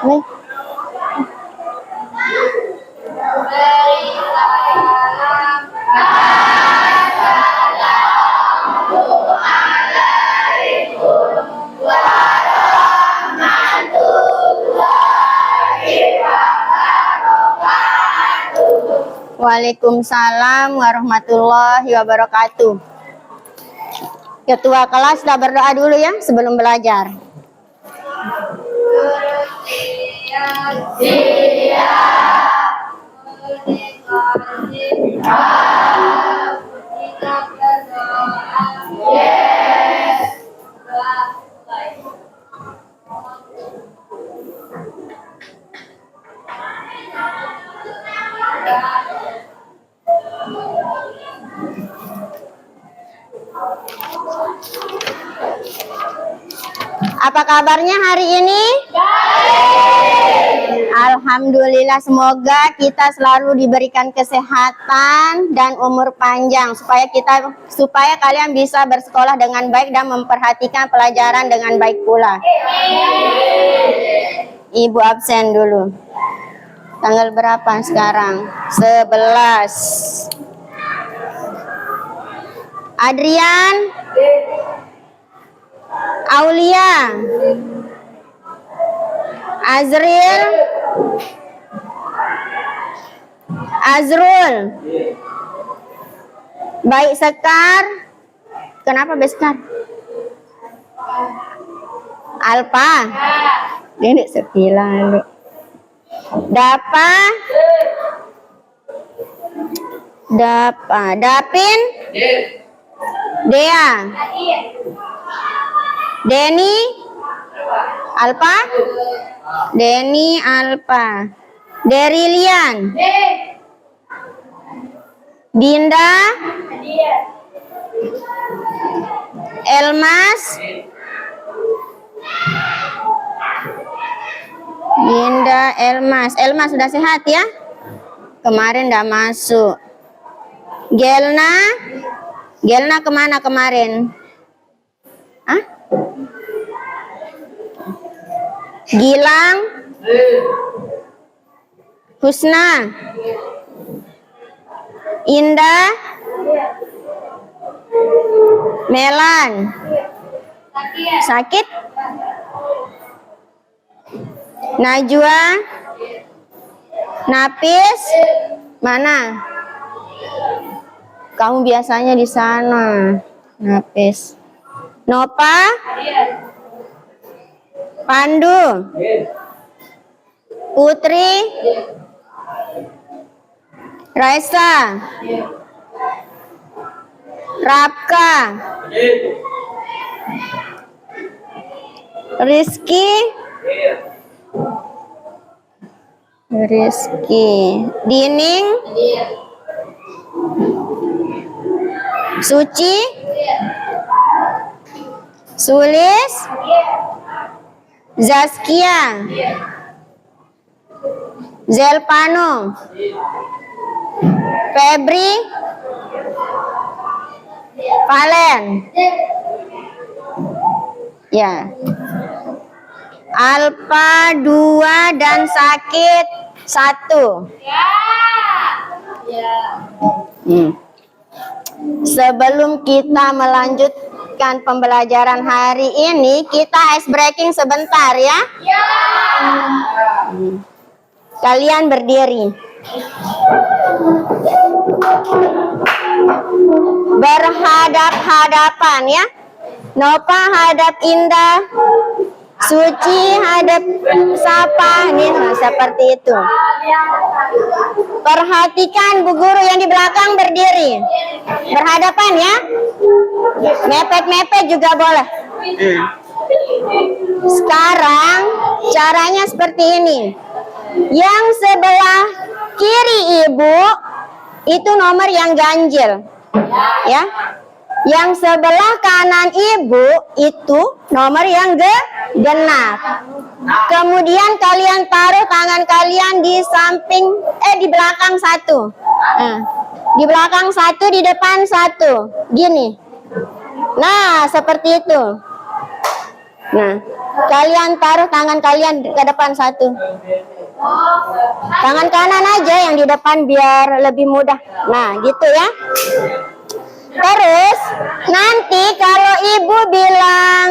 Nih. Waalaikumsalam warahmatullahi wabarakatuh. Ketua kelas sudah berdoa dulu ya sebelum belajar. Apa kabarnya hari ini? Alhamdulillah, semoga kita selalu diberikan kesehatan dan umur panjang supaya kalian bisa bersekolah dengan baik dan memperhatikan pelajaran dengan baik pula. Ibu absen dulu. Tanggal berapa sekarang? 11. Adrian, Aulia, Azril, Azrul, Baik Sekar. Kenapa Beskar? Alpa. Ini sepilah lu. Dapa, Dapin, Dea, Denny, Alpa, Denny, Alpa, Derilian, Dinda, Elmas, Dinda, Elmas. Elmas sudah sehat ya? Kemarin udah masuk. Gelna kemana kemarin? Hah? Gilang, Husna, Indah, Melan, sakit? Najwa, Napis, mana? Kamu biasanya di sana, Napis. Nopa, Pandu, Putri, Raisa, Rapka, Rizky, Dining, Suci, Sulis, Zaskia, Zelpano, Febri, Valen, ya, Alfa 2 dan sakit 1. Sebelum kita melanjutkan pembelajaran hari ini, kita ice breaking sebentar ya. Kalian berdiri. Berhadap-hadapan ya. Nopa hadap Indah, Suci hadap Sapa, nih seperti itu. Perhatikan Bu Guru yang di belakang berdiri. Berhadapan ya. Mepet-mepet juga boleh. Sekarang caranya seperti ini. Yang sebelah kiri Ibu itu nomor yang ganjil. Ya. Yang sebelah kanan Ibu itu nomor yang genap. Kemudian kalian taruh tangan kalian di samping, di belakang satu. Di belakang satu, di depan satu. Gini. Nah, seperti itu. Nah, Kalian taruh tangan kalian ke depan satu. Tangan kanan aja yang di depan biar lebih mudah. Nah, gitu ya. Terus nanti kalau ibu bilang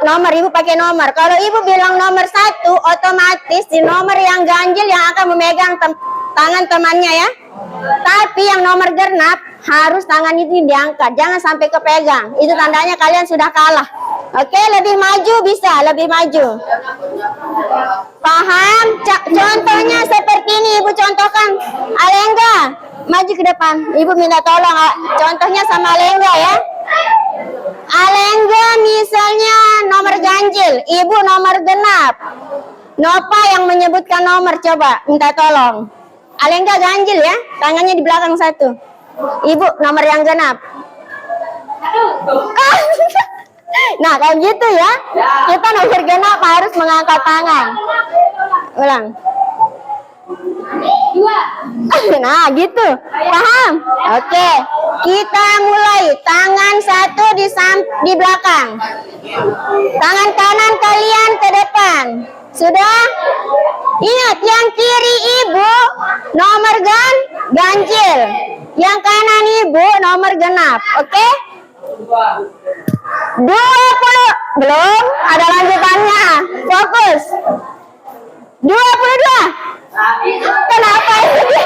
nomor, ibu pakai nomor. Kalau ibu bilang nomor 1, otomatis di nomor yang ganjil yang akan memegang tangan temannya ya. Tapi yang nomor genap harus tangan itu diangkat, jangan sampai kepegang. Itu tandanya kalian sudah kalah. Oke, lebih maju bisa, lebih maju. Paham? Contohnya seperti ini, ibu contohkan. Alengga, maju ke depan. Ibu minta tolong, contohnya sama Alengga ya. Alengga misalnya nomor ganjil, ibu nomor genap. Nova yang menyebutkan nomor, coba minta tolong. Alengga ganjil ya, tangannya di belakang satu. Ibu nomor yang genap. Nah, kayak gitu ya. Kita nomor genap harus mengangkat tangan. Ulang. Nah, gitu. Paham? Oke. Kita mulai. Tangan satu di belakang. Tangan kanan kalian ke depan. Sudah? Ingat, yang kiri ibu nomor ganjil. Yang kanan ibu nomor genap. Oke? 20. Belum, ada lanjutannya. Fokus. 22. Kenapa ini?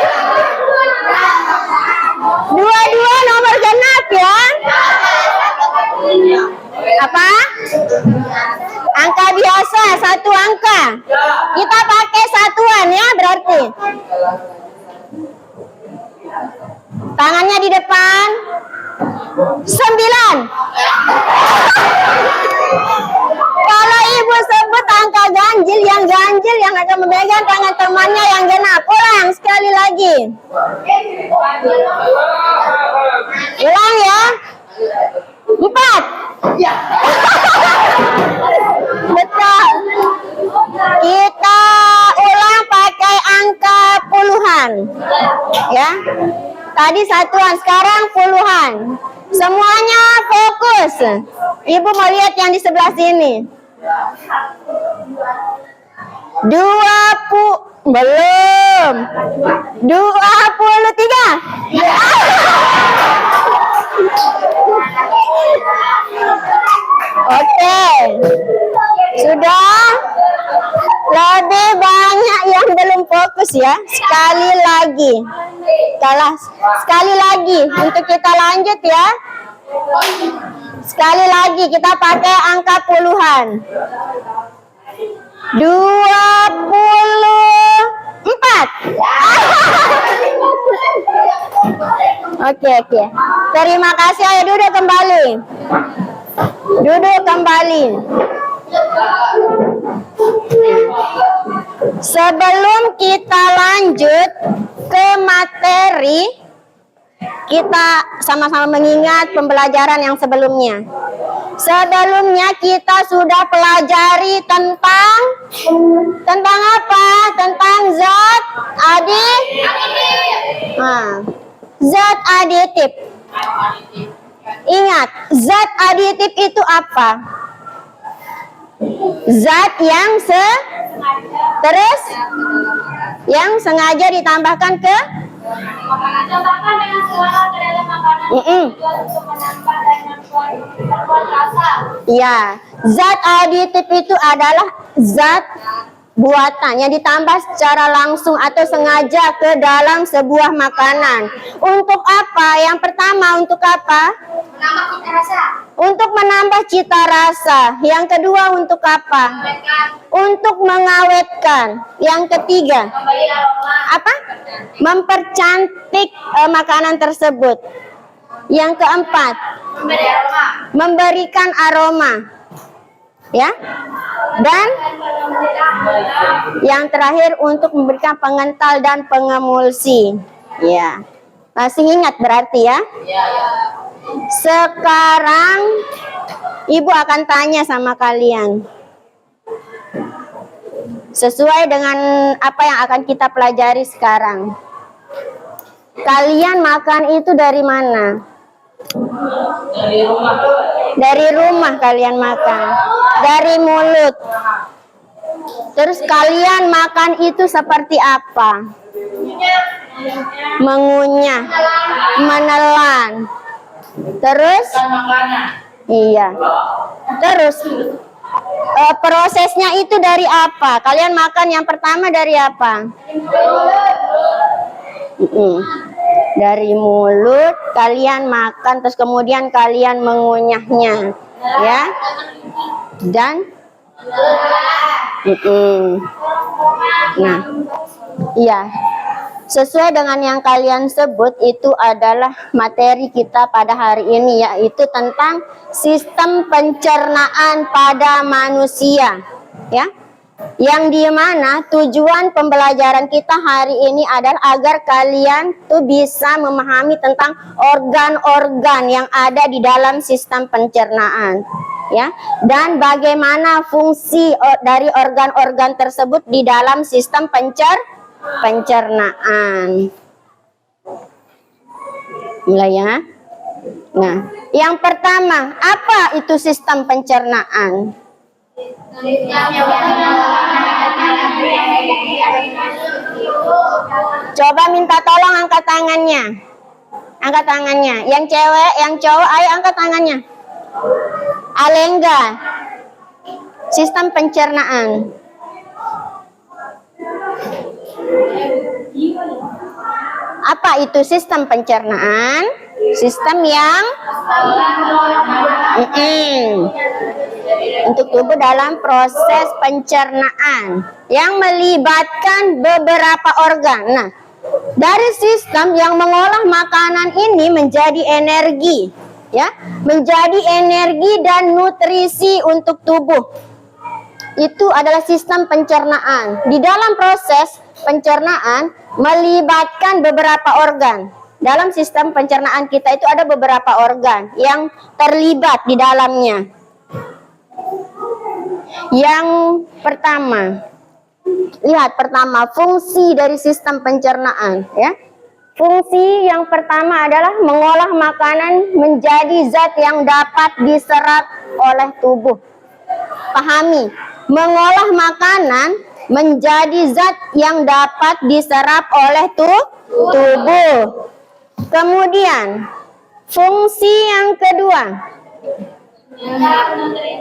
22 nomor genap ya. Apa? Angka biasa, satu angka. Kita pakai satuan ya berarti. Tangannya di depan. 9. Kalau ibu sebut angka ganjil yang akan memegang tangan temannya yang genap. Ulang sekali lagi. Ulang ya. 4. Betul. Kita ulang pakai angka puluhan. Ya. Tadi satuan, sekarang puluhan. Semuanya fokus. Ibu mau lihat yang di sebelah sini. 20. Belum. 23. Oke. Sudah. Lebih banyak yang belum fokus ya. Sekali lagi. Sekali lagi untuk kita lanjut ya. Sekali lagi kita pakai angka puluhan. 24. Oke. Terima kasih. Ayo duduk kembali. Duduk kembali. Sebelum kita lanjut ke materi, kita sama-sama mengingat pembelajaran yang sebelumnya. Sebelumnya kita sudah pelajari tentang apa? Tentang zat zat aditif. Ingat, zat aditif itu apa? Zat yang yang sengaja ditambahkan ke ya, zat aditif itu adalah zat buatan yang ditambah secara langsung atau sengaja ke dalam sebuah makanan. Untuk apa? Yang pertama untuk apa? Menambah cita rasa. Untuk menambah cita rasa. Yang kedua untuk apa? Untuk mengawetkan. Yang ketiga apa? Mempercantik makanan tersebut. Yang keempat, memberikan aroma. Ya. Dan yang terakhir untuk memberikan pengental dan pengemulsi. Ya. Masih ingat berarti ya? Sekarang Ibu akan tanya sama kalian. Sesuai dengan apa yang akan kita pelajari sekarang. Kalian makan itu dari mana? Dari rumah. Dari rumah kalian makan. Dari mulut. Terus kalian makan itu seperti apa? Mengunyah, menelan. Terus? Iya. Terus prosesnya itu dari apa? Kalian makan yang pertama dari apa? Dari mulut kalian makan, terus kemudian kalian mengunyahnya, ya. Dan nah, iya. Sesuai dengan yang kalian sebut, itu adalah materi kita pada hari ini, yaitu tentang sistem pencernaan pada manusia, ya. Yang dimana tujuan pembelajaran kita hari ini adalah agar kalian tuh bisa memahami tentang organ-organ yang ada di dalam sistem pencernaan, ya, dan bagaimana fungsi dari organ-organ tersebut di dalam sistem pencernaan. Mulai ya. Nah, yang pertama, apa itu sistem pencernaan? Coba minta tolong angkat tangannya. Angkat tangannya. Yang cewek, yang cowok, ayo angkat tangannya. Alengga. Sistem pencernaan. Apa itu sistem pencernaan? Sistem yang untuk tubuh dalam proses pencernaan yang melibatkan beberapa organ. Nah, dari sistem yang mengolah makanan ini menjadi energi, ya, menjadi energi dan nutrisi untuk tubuh. Itu adalah sistem pencernaan. Di dalam proses pencernaan melibatkan beberapa organ. Dalam sistem pencernaan kita itu ada beberapa organ yang terlibat di dalamnya. Yang pertama, lihat pertama fungsi dari sistem pencernaan, ya. Fungsi yang pertama adalah mengolah makanan menjadi zat yang dapat diserap oleh tubuh. Pahami, mengolah makanan menjadi zat yang dapat diserap oleh tubuh. Kemudian, fungsi yang kedua,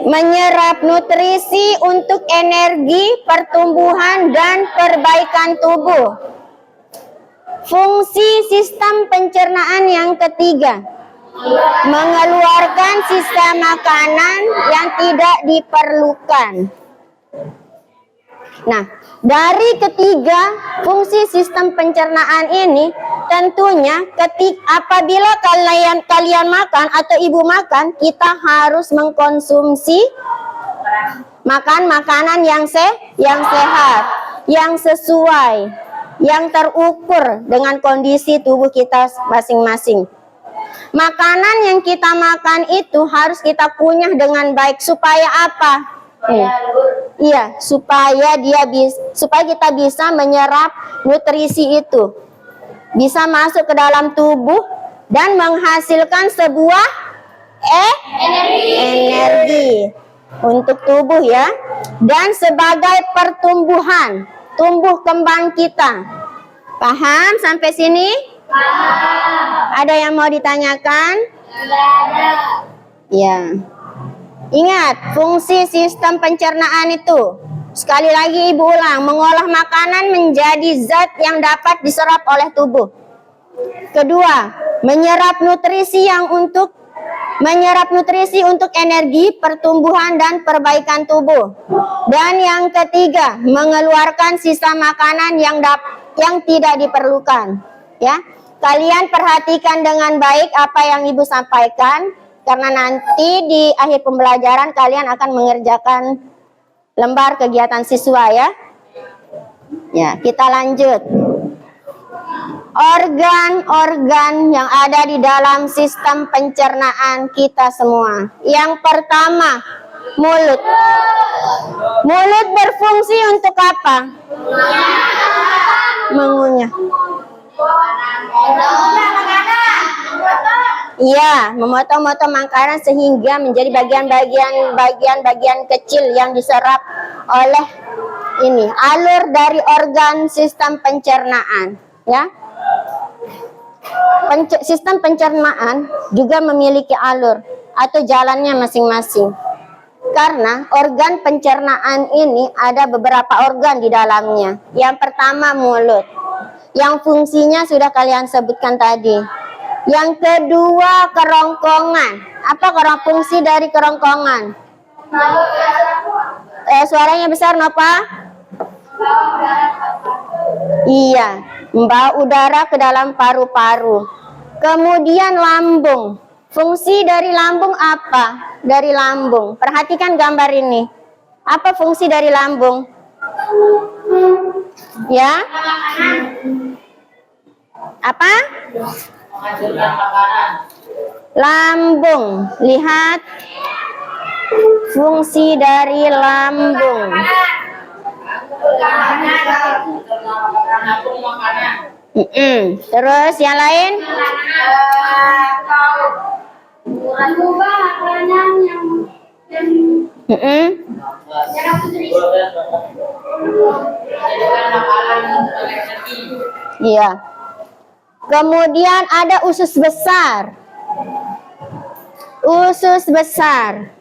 menyerap nutrisi untuk energi, pertumbuhan, dan perbaikan tubuh. Fungsi sistem pencernaan yang ketiga, mengeluarkan sisa makanan yang tidak diperlukan. Nah, dari ketiga fungsi sistem pencernaan ini, tentunya apabila kalian makan atau ibu makan, kita harus mengkonsumsi makanan yang sehat, yang sesuai, yang terukur dengan kondisi tubuh kita masing-masing. Makanan yang kita makan itu harus kita kunyah dengan baik supaya apa? Iya, supaya kita bisa menyerap nutrisi itu, bisa masuk ke dalam tubuh dan menghasilkan sebuah energi untuk tubuh, ya, dan sebagai pertumbuhan, tumbuh kembang kita. Paham sampai sini? Ada yang mau ditanyakan? Ada. Ya. Ingat, fungsi sistem pencernaan itu, sekali lagi ibu ulang, mengolah makanan menjadi zat yang dapat diserap oleh tubuh. Kedua, menyerap nutrisi untuk energi, pertumbuhan, dan perbaikan tubuh. Dan yang ketiga, mengeluarkan sisa makanan yang tidak diperlukan. Ya, kalian perhatikan dengan baik apa yang ibu sampaikan. Karena nanti di akhir pembelajaran kalian akan mengerjakan lembar kegiatan siswa, ya. Ya, kita lanjut. Organ-organ yang ada di dalam sistem pencernaan kita semua. Yang pertama, mulut. Mulut berfungsi untuk apa? Mengunyah. Iya, memotong-motong makanan sehingga menjadi bagian-bagian kecil yang diserap oleh ini alur dari organ sistem pencernaan, ya. Sistem pencernaan juga memiliki alur atau jalannya masing-masing. Karena organ pencernaan ini ada beberapa organ di dalamnya. Yang pertama mulut, yang fungsinya sudah kalian sebutkan tadi. Yang kedua kerongkongan. Apa fungsi dari kerongkongan? Suaranya besar, Nova? Iya, membawa udara ke dalam paru-paru. Kemudian lambung. Fungsi dari lambung apa? Dari lambung. Perhatikan gambar ini. Apa fungsi dari lambung? Ya? Apa? Lambung. Lihat fungsi dari lambung. Terus yang lain? Iya. Kemudian ada usus besar. Usus besar.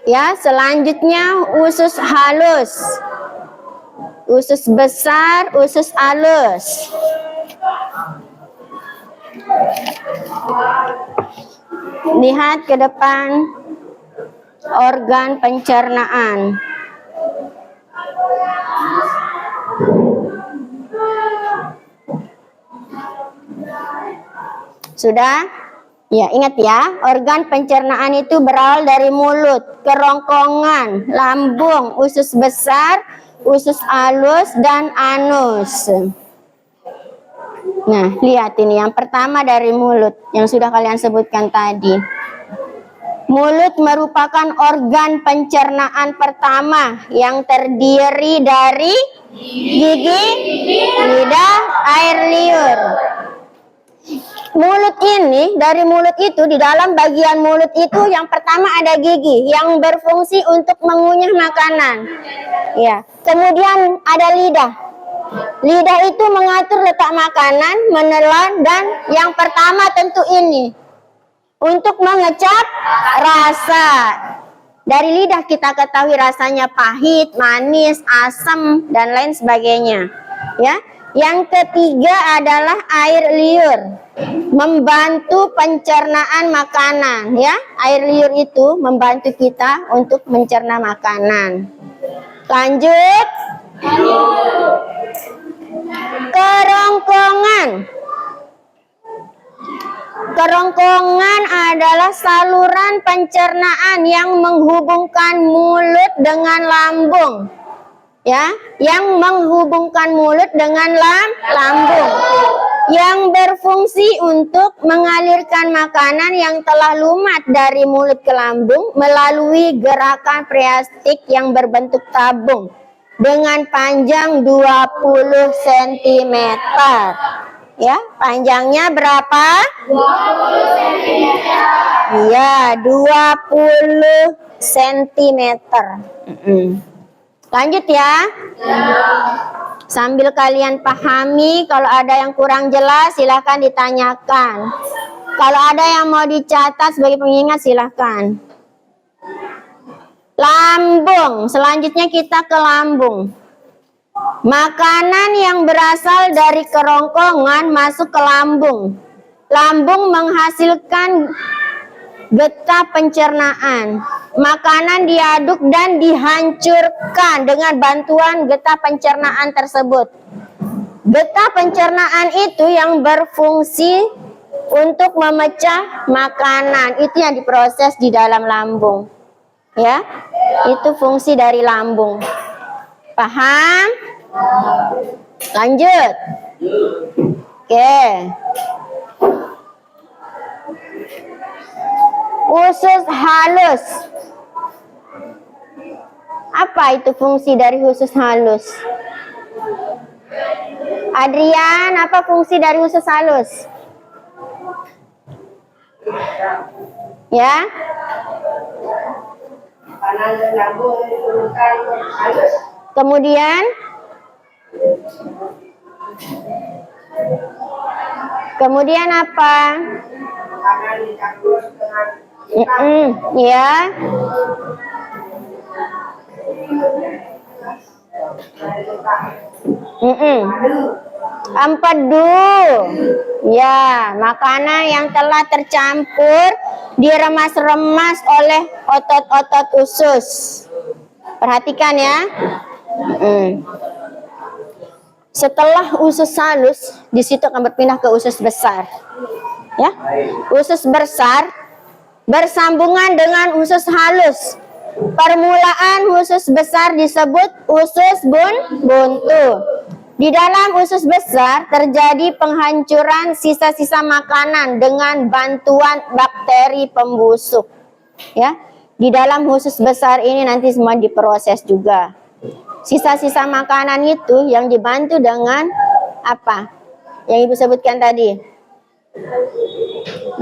Ya, selanjutnya usus halus. Usus besar, usus halus. Lihat ke depan organ pencernaan. Sudah? Ya, ingat ya, organ pencernaan itu berawal dari mulut, kerongkongan, lambung, usus besar, usus halus, dan anus. Nah, lihat ini yang pertama dari mulut, yang sudah kalian sebutkan tadi. Mulut merupakan organ pencernaan pertama yang terdiri dari gigi, lidah, air liur. Mulut ini, dari mulut itu, di dalam bagian mulut itu yang pertama ada gigi yang berfungsi untuk mengunyah makanan. Ya. Kemudian ada lidah. Lidah itu mengatur letak makanan, menelan, dan yang pertama tentu ini untuk mengecap rasa. Dari lidah kita ketahui rasanya pahit, manis, asam, dan lain sebagainya. Ya. Yang ketiga adalah air liur, membantu pencernaan makanan, ya. Air liur itu membantu kita untuk mencerna makanan. Lanjut. Kerongkongan. Kerongkongan adalah saluran pencernaan yang menghubungkan mulut dengan lambung. Ya, yang menghubungkan mulut dengan lambung, yang berfungsi untuk mengalirkan makanan yang telah lumat dari mulut ke lambung melalui gerakan periastik yang berbentuk tabung dengan panjang 20 cm. Ya, panjangnya berapa? 20 cm. Iya, 20 cm. Lanjut ya. Sambil kalian pahami, kalau ada yang kurang jelas silahkan ditanyakan. Kalau ada yang mau dicatat sebagai pengingat silahkan. Lambung, selanjutnya kita ke lambung. Makanan yang berasal dari kerongkongan masuk ke lambung. Lambung menghasilkan getah pencernaan. Makanan diaduk dan dihancurkan dengan bantuan getah pencernaan tersebut. Getah pencernaan itu yang berfungsi untuk memecah makanan. Itu yang diproses di dalam lambung. Ya, itu fungsi dari lambung. Paham? Lanjut. Oke. Usus halus. Apa itu fungsi dari usus halus? Adrian, apa fungsi dari usus halus? Ya. Kemudian apa? Ya. Empedu. Ya, makanan yang telah tercampur diremas-remas oleh otot-otot usus. Perhatikan ya. Setelah usus halus, di situ akan berpindah ke usus besar. Ya, usus besar bersambungan dengan usus halus. Permulaan usus besar disebut usus buntu. Di dalam usus besar terjadi penghancuran sisa-sisa makanan dengan bantuan bakteri pembusuk. Ya, di dalam usus besar ini nanti semua diproses juga. Sisa-sisa makanan itu yang dibantu dengan apa? Yang Ibu sebutkan tadi.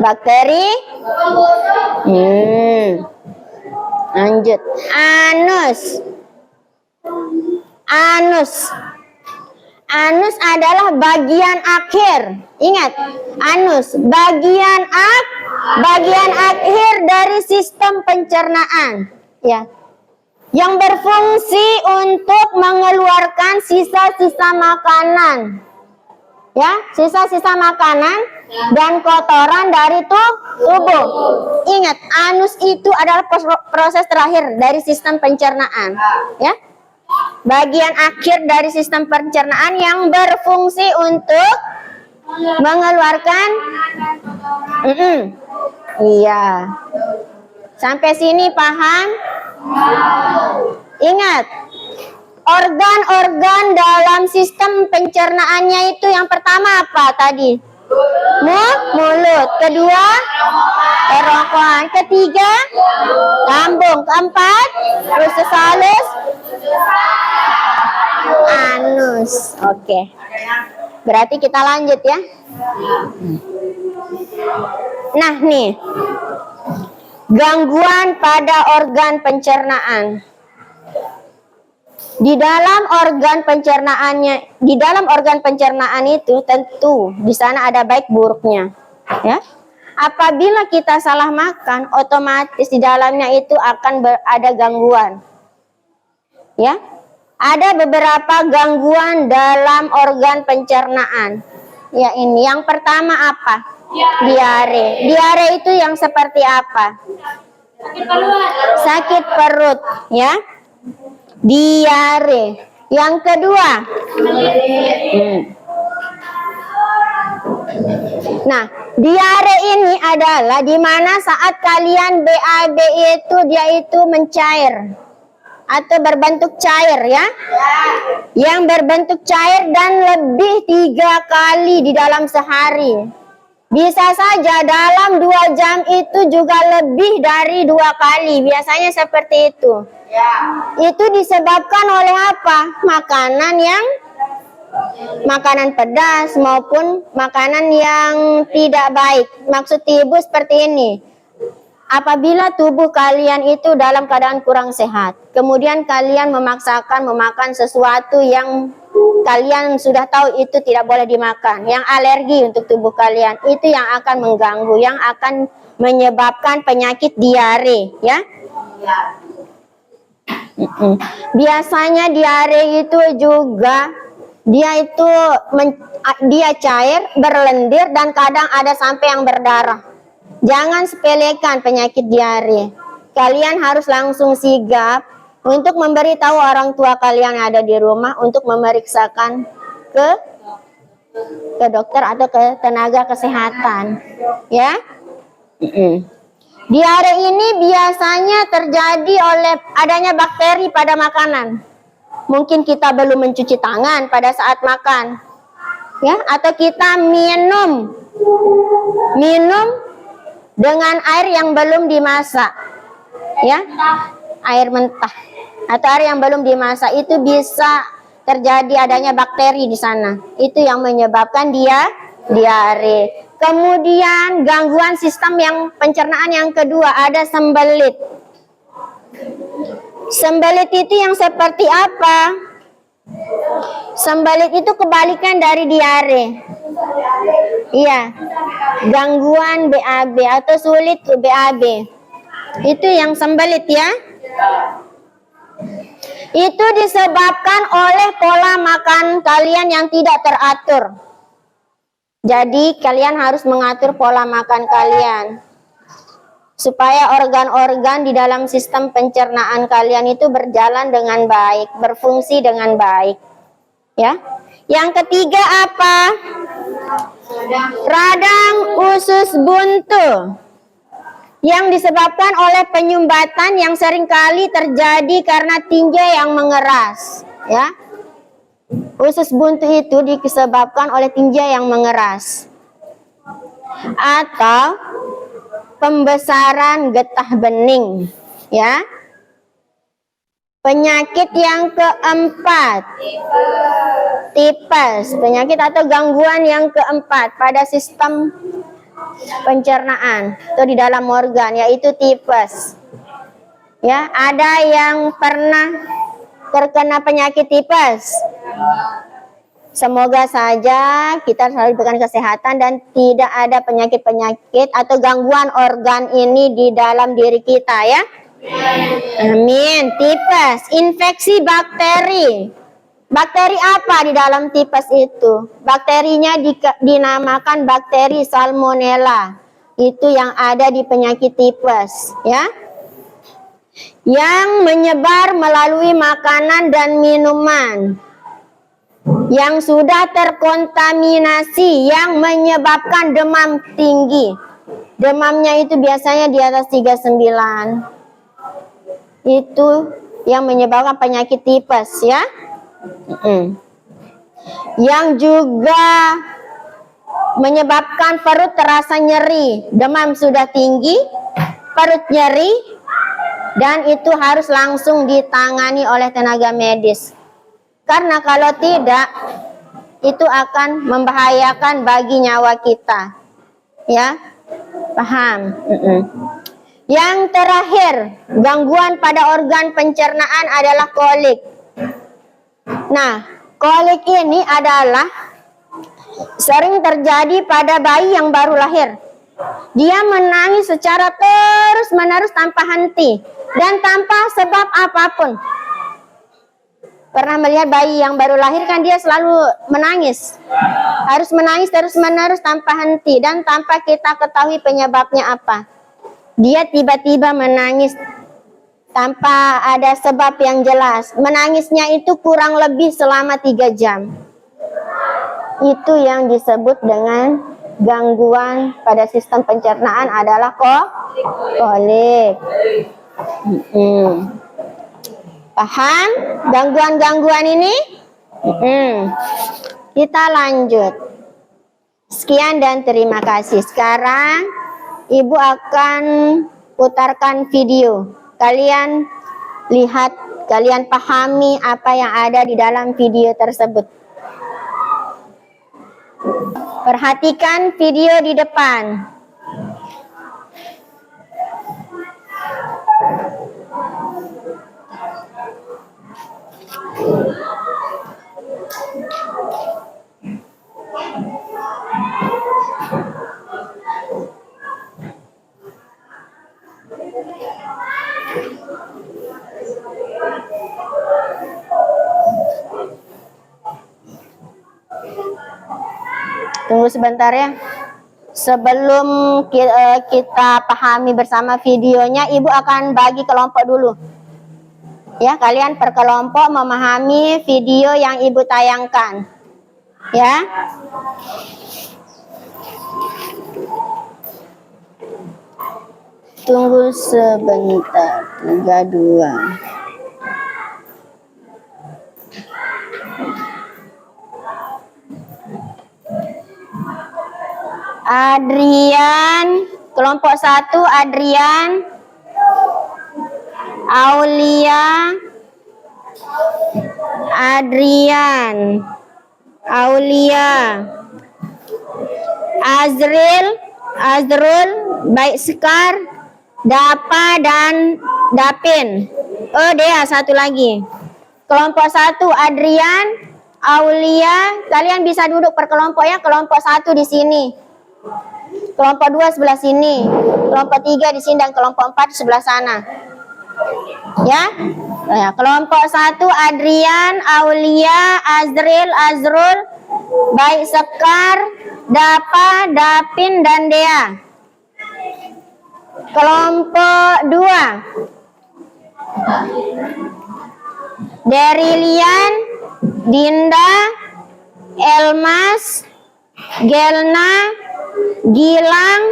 Bakteri. Lanjut. Anus adalah bagian akhir. Ingat, anus bagian akhir dari sistem pencernaan, ya. Yang berfungsi untuk mengeluarkan sisa-sisa makanan. Ya, sisa-sisa makanan dan kotoran dari tubuh. Ingat, anus itu adalah proses terakhir dari sistem pencernaan, ya. Bagian akhir dari sistem pencernaan yang berfungsi untuk mengeluarkan iya. Sampai sini paham? Ingat, organ-organ dalam sistem pencernaannya itu yang pertama apa tadi? Mulut. Kedua, kerongkongan. Ketiga, lambung. Keempat, usus halus, anus. Oke. Berarti kita lanjut ya. Nah nih, gangguan pada organ pencernaan. Di dalam organ pencernaan itu tentu di sana ada baik buruknya, ya. Apabila kita salah makan, otomatis di dalamnya itu akan ada gangguan. Ya. Ada beberapa gangguan dalam organ pencernaan. Ya, ini yang pertama apa? Diare. Diare itu yang seperti apa? Sakit perut, ya. Diare. Yang kedua, nah, diare ini adalah di mana saat kalian BAB itu dia itu mencair atau berbentuk cair, ya. Yang berbentuk cair dan lebih 3 kali di dalam sehari. Bisa saja dalam 2 jam itu juga lebih dari 2 kali. Biasanya seperti itu. Itu disebabkan oleh apa? Makanan pedas maupun makanan yang tidak baik. Maksud Ibu seperti ini. Apabila tubuh kalian itu dalam keadaan kurang sehat, kemudian kalian memaksakan memakan sesuatu yang kalian sudah tahu itu tidak boleh dimakan, yang alergi untuk tubuh kalian, itu yang akan mengganggu, yang akan menyebabkan penyakit diare, ya. Biasanya diare itu juga dia cair, berlendir, dan kadang ada sampai yang berdarah. Jangan sepelekan penyakit diare. Kalian harus langsung sigap untuk memberitahu orang tua kalian yang ada di rumah untuk memeriksakan ke dokter atau ke tenaga kesehatan, ya. Diare ini biasanya terjadi oleh adanya bakteri pada makanan. Mungkin kita belum mencuci tangan pada saat makan, ya, atau kita minum dengan air yang belum dimasak, ya, air mentah atau air yang belum dimasak, itu bisa terjadi adanya bakteri di sana. Itu yang menyebabkan diare. Kemudian gangguan sistem yang pencernaan yang kedua ada sembelit. Sembelit itu yang seperti apa? Sembelit itu kebalikan dari diare. Iya. Gangguan BAB atau sulit BAB. Itu yang sembelit ya. Itu disebabkan oleh pola makan kalian yang tidak teratur. Jadi kalian harus mengatur pola makan kalian supaya organ-organ di dalam sistem pencernaan kalian itu berjalan dengan baik, berfungsi dengan baik. Ya. Yang ketiga apa? Radang usus buntu. Yang disebabkan oleh penyumbatan yang seringkali terjadi karena tinja yang mengeras, ya. Usus buntu itu disebabkan oleh tinja yang mengeras atau pembesaran getah bening, ya. Penyakit yang keempat, tipes, penyakit atau gangguan yang keempat pada sistem pencernaan atau di dalam organ, yaitu tipes. Ya, ada yang pernah terkena penyakit tipes? Semoga saja kita selalu diberikan kesehatan dan tidak ada penyakit-penyakit atau gangguan organ ini di dalam diri kita ya. Amin. Tipes, infeksi bakteri. Bakteri apa di dalam tipes itu? Bakterinya dinamakan bakteri Salmonella. Itu yang ada di penyakit tipes, ya. Yang menyebar melalui makanan dan minuman yang sudah terkontaminasi, yang menyebabkan demam tinggi. Demamnya itu biasanya di atas 39. Itu yang menyebabkan penyakit tipes ya. Yang juga menyebabkan perut terasa nyeri, demam sudah tinggi, perut nyeri, dan itu harus langsung ditangani oleh tenaga medis. Karena kalau tidak, itu akan membahayakan bagi nyawa kita. Ya, paham? Yang terakhir, gangguan pada organ pencernaan adalah kolik. Nah, kolik ini adalah sering terjadi pada bayi yang baru lahir. Dia menangis secara terus-menerus tanpa henti dan tanpa sebab apapun. Pernah melihat bayi yang baru lahir kan dia selalu menangis. Harus menangis terus-menerus tanpa henti dan tanpa kita ketahui penyebabnya apa. Dia tiba-tiba menangis tanpa ada sebab yang jelas. Menangisnya itu kurang lebih selama 3 jam. Itu yang disebut dengan gangguan pada sistem pencernaan adalah kolik. Paham gangguan-gangguan ini? Kita lanjut. Sekian dan terima kasih. Sekarang Ibu akan putarkan video. Kalian lihat, kalian pahami apa yang ada di dalam video tersebut. Perhatikan video di depan. Tunggu sebentar ya. Sebelum kita pahami bersama videonya, Ibu akan bagi kelompok dulu. Ya, kalian per kelompok memahami video yang Ibu tayangkan. Ya. Tunggu sebentar. 3, 2. Adrian, kelompok 1 Adrian, Aulia, Adrian, Aulia, Azrul, Baik Sekar, Dapa, dan Dapin. Oh, Dea satu lagi. Kelompok 1 Adrian, Aulia. Kalian bisa duduk per kelompok ya. Kelompok 1 di sini. Kelompok 2 sebelah sini. Kelompok 3 di sini dan kelompok 4 di sebelah sana. Ya. Nah, kelompok 1 Adrian, Aulia, Azrul, Baik Sekar, Dapa, Dapin, dan Dea. Kelompok 2 Derilian, Dinda, Elmas, Gelna, Gilang,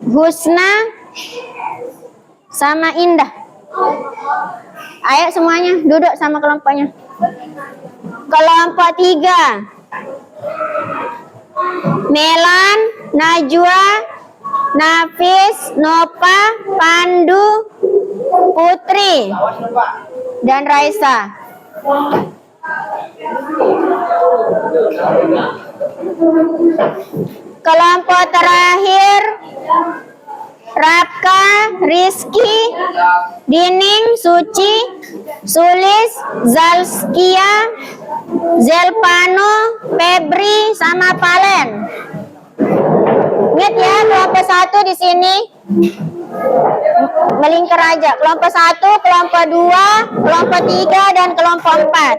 Husna, sama Indah. Ayo semuanya duduk sama kelompoknya. Kelompok 3 Melan, Najwa, Nafis, Nova, Pandu, Putri, dan Raisa. Kelompok terakhir Raka, Rizky, Dining, Suci, Sulis, Zalskia, Zelpano, Febri, sama Palen. Ingat ya, kelompok 1 di sini melingkar aja. Kelompok 1, kelompok 2, kelompok 3, dan kelompok 4.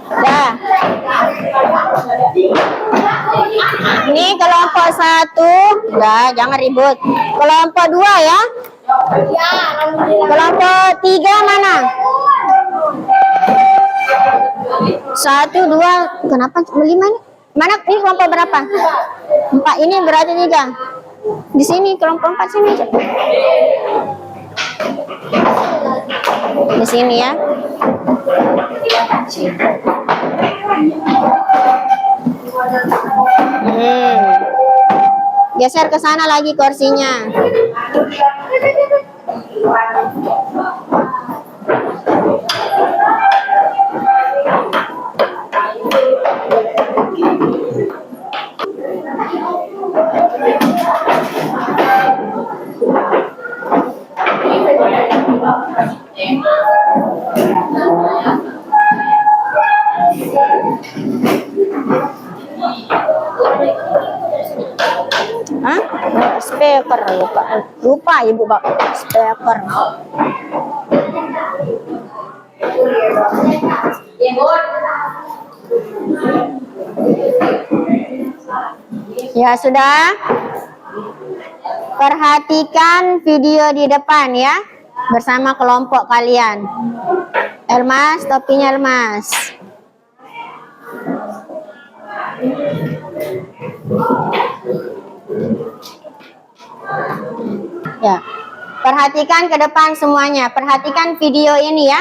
Dah. Ini kelompok 1. Dah, jangan ribut. Kelompok 2 ya. Kelompok 3 mana? 1, 2. Kenapa 5 ini? Mana ini kelompok berapa? 4. Ini berarti 3. Di sini kelompok 4 sini. Di sini ya. Geser ke sana lagi kursinya. Hah? Speaker, lupa ibu Pak. Speaker. Ya sudah. Perhatikan video di depan ya, bersama kelompok kalian. Elmas, topinya Elmas. Ya, perhatikan ke depan semuanya. Perhatikan video ini ya.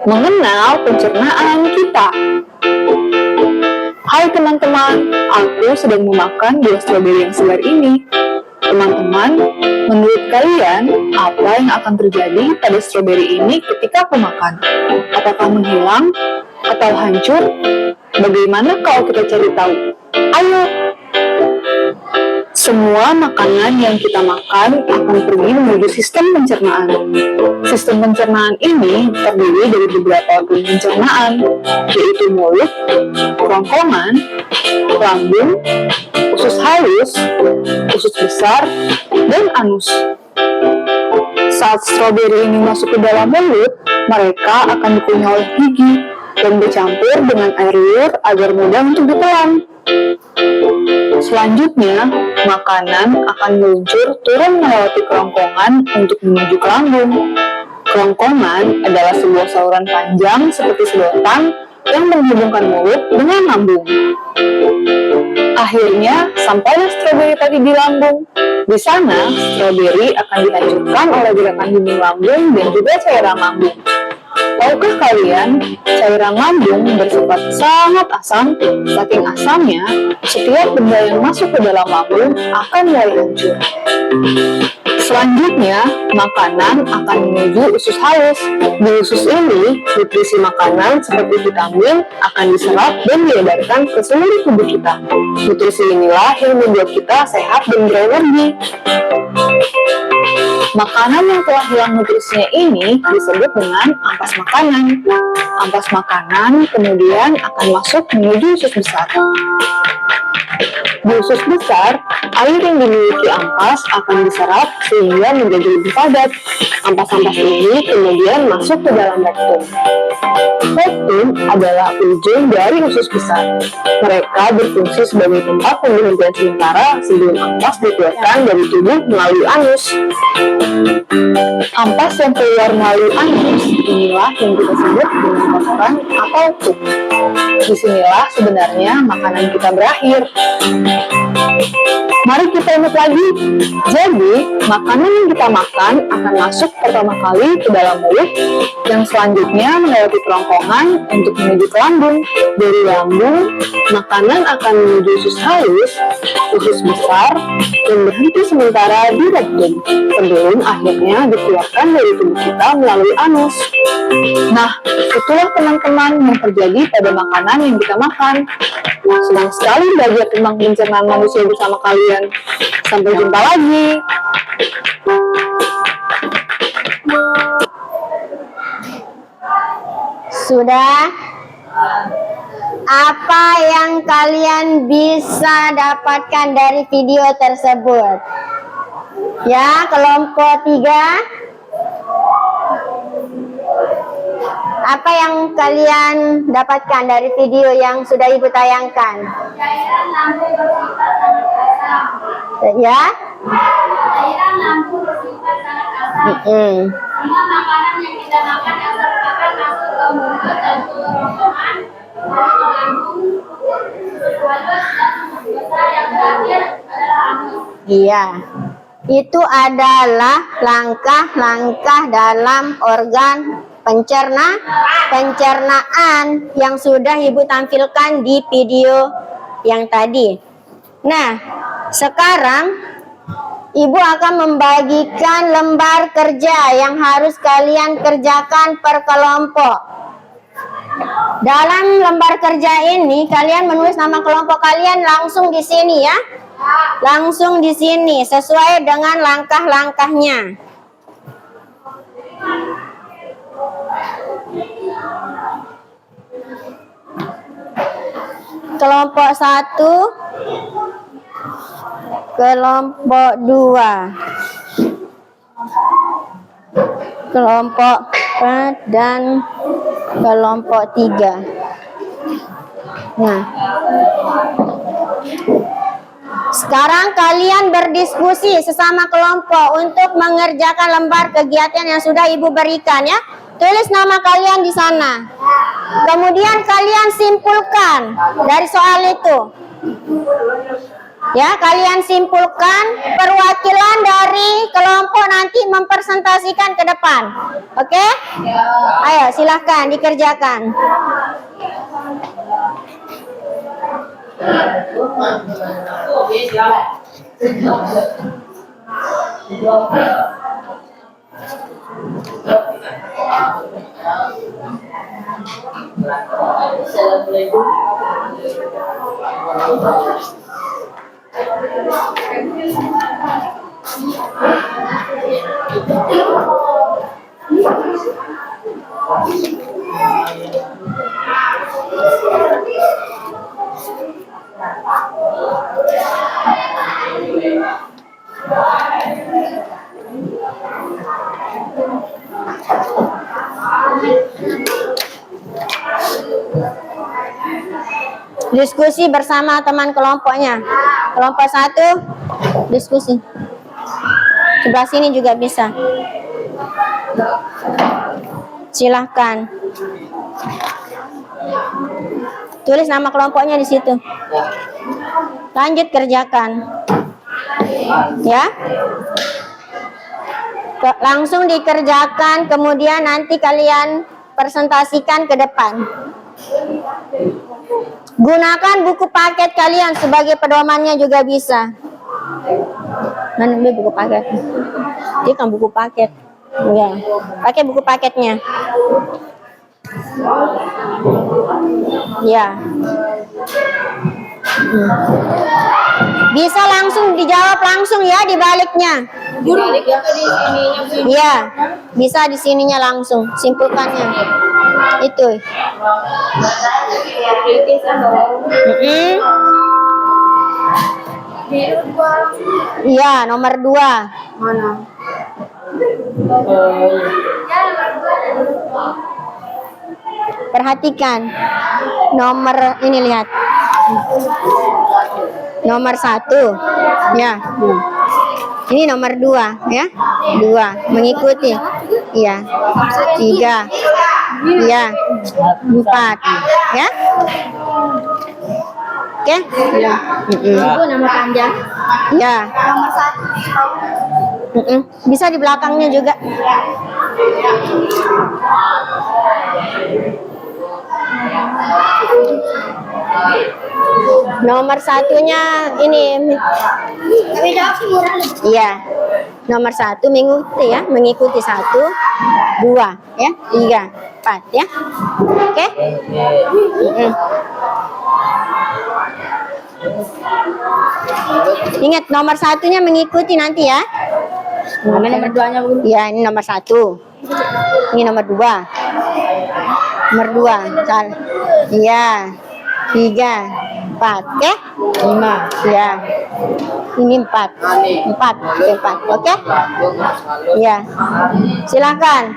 Mengenal pencernaan kita. Hai teman-teman, aku sedang memakan buah stroberi yang segar ini. Teman-teman, menurut kalian, apa yang akan terjadi pada stroberi ini ketika aku makan? Apakah menghilang atau hancur? Bagaimana kalau kita cari tahu? Ayo! Semua makanan yang kita makan akan pergi menuju sistem pencernaan. Sistem pencernaan ini terdiri dari beberapa organ pencernaan, yaitu mulut, kerongkongan, lambung, usus halus, usus besar, dan anus. Saat stroberi ini masuk ke dalam mulut, mereka akan dikunyah oleh gigi dan bercampur dengan air liur agar mudah untuk ditelan. Selanjutnya, makanan akan meluncur turun melewati kerongkongan untuk menuju ke lambung. Kerongkongan adalah sebuah saluran panjang seperti sedotan yang menghubungkan mulut dengan lambung. Akhirnya, sampailah stroberi tadi di lambung. Di sana, stroberi akan dihancurkan oleh gerakan dinding lambung dan juga cairan lambung. Tahukah kalian, cairan lambung bersifat sangat asam, saking asamnya, setiap benda yang masuk ke dalam lambung akan mulai hancur. Selanjutnya, makanan akan menuju usus halus. Di usus ini, nutrisi makanan seperti vitamin akan diserap dan diedarkan ke seluruh tubuh kita. Nutrisi inilah yang membuat kita sehat dan berenergi. Makanan yang telah hilang nutrisinya ini disebut dengan ampas makanan. Ampas makanan kemudian akan masuk menuju usus besar. Di usus besar, air yang dimiliki ampas akan diserap sehingga menjadi lebih padat. Ampas-ampas ini kemudian masuk ke dalam rektum. Rektum adalah ujung dari usus besar. Mereka berfungsi sebagai tempat pemberhentian sementara sebelum ampas dikeluarkan dari tubuh melalui anus. Ampas yang keluar melalui anus inilah yang kita sebut dengan kotoran atau pup. Disinilah sebenarnya makanan kita berakhir. Mari kita ingat lagi. Jadi, makanan yang kita makan akan masuk pertama kali ke dalam mulut, yang selanjutnya melewati kerongkongan untuk menuju ke lambung. Dari lambung, makanan akan menuju usus halus, usus besar, dan berhenti sementara di rektum, sebelum akhirnya dikeluarkan dari tubuh kita melalui anus. Nah, itulah teman-teman yang terjadi pada makanan yang kita makan. Senang sekali belajar tentang pencernaan manusia bersama kalian. Sampai jumpa lagi. Sudah? Apa yang kalian bisa dapatkan dari video tersebut? Ya, kelompok 3. Apa yang kalian dapatkan dari video yang sudah Ibu tayangkan? Cairan lambung bersifat sangat asam. Ya? Cairan lambung bersifat sangat asam. Semua makanan yang kita makan akan masuk ke mulut dan ke kerongkongan, lalu ke lambung, usus halus dan usus besar yang terakhir adalah anus. Iya. Itu adalah langkah-langkah dalam organ pencernaan yang sudah Ibu tampilkan di video yang tadi. Nah, sekarang Ibu akan membagikan lembar kerja yang harus kalian kerjakan per kelompok. Dalam lembar kerja ini, kalian menulis nama kelompok kalian langsung di sini ya. Langsung di sini, sesuai dengan langkah-langkahnya. Kelompok 1, kelompok 2, kelompok 4, dan kelompok 3. Nah, sekarang kalian berdiskusi sesama kelompok untuk mengerjakan lembar kegiatan yang sudah Ibu berikan ya. Tulis nama kalian di sana. Kemudian kalian simpulkan dari soal itu. Ya, kalian simpulkan, perwakilan dari kelompok nanti mempresentasikan ke depan. Oke? Ayo, silahkan dikerjakan. Assalamualaikum. Diskusi bersama teman kelompoknya. Kelompok 1 diskusi. Sebelah sini juga bisa. Silahkan. Tulis nama kelompoknya di situ. Lanjut kerjakan. Ya. Langsung dikerjakan, kemudian nanti kalian presentasikan ke depan. Gunakan buku paket kalian sebagai pedomannya juga bisa. Mana buku paket? Dia kan buku paket. Ya, pakai buku paketnya. Ya. Bisa langsung dijawab langsung ya di baliknya. Dibaliknya ke di sininya sih. Iya, bisa di sininya langsung. Simpulkannya. Itu. Iya, nomor 2. Mana? Perhatikan. Nomor ini lihat. Nomor 1. Ya. Ini nomor 2 ya. 2 mengikuti. Iya. 3. Iya. 4 ya. Oke? Ya. Itu nama panjang. Ya. Nomor 1. Bisa di belakangnya juga. Nomor 1-nya ini. Tapi jawab sih murah. Iya. Nomor 1 mengikuti ya, mengikuti 1, 2, ya, 3, 4 ya. Oke? Ingat nomor 1-nya mengikuti nanti ya. Mana nomor 2-nya, Bu? Iya, ini nomor 1. Ini nomor 2. Nomor 2. Salah. Iya. 3, 4, oke? 5. Ya. Ini 4. 4. Oke? Ya. Silakan.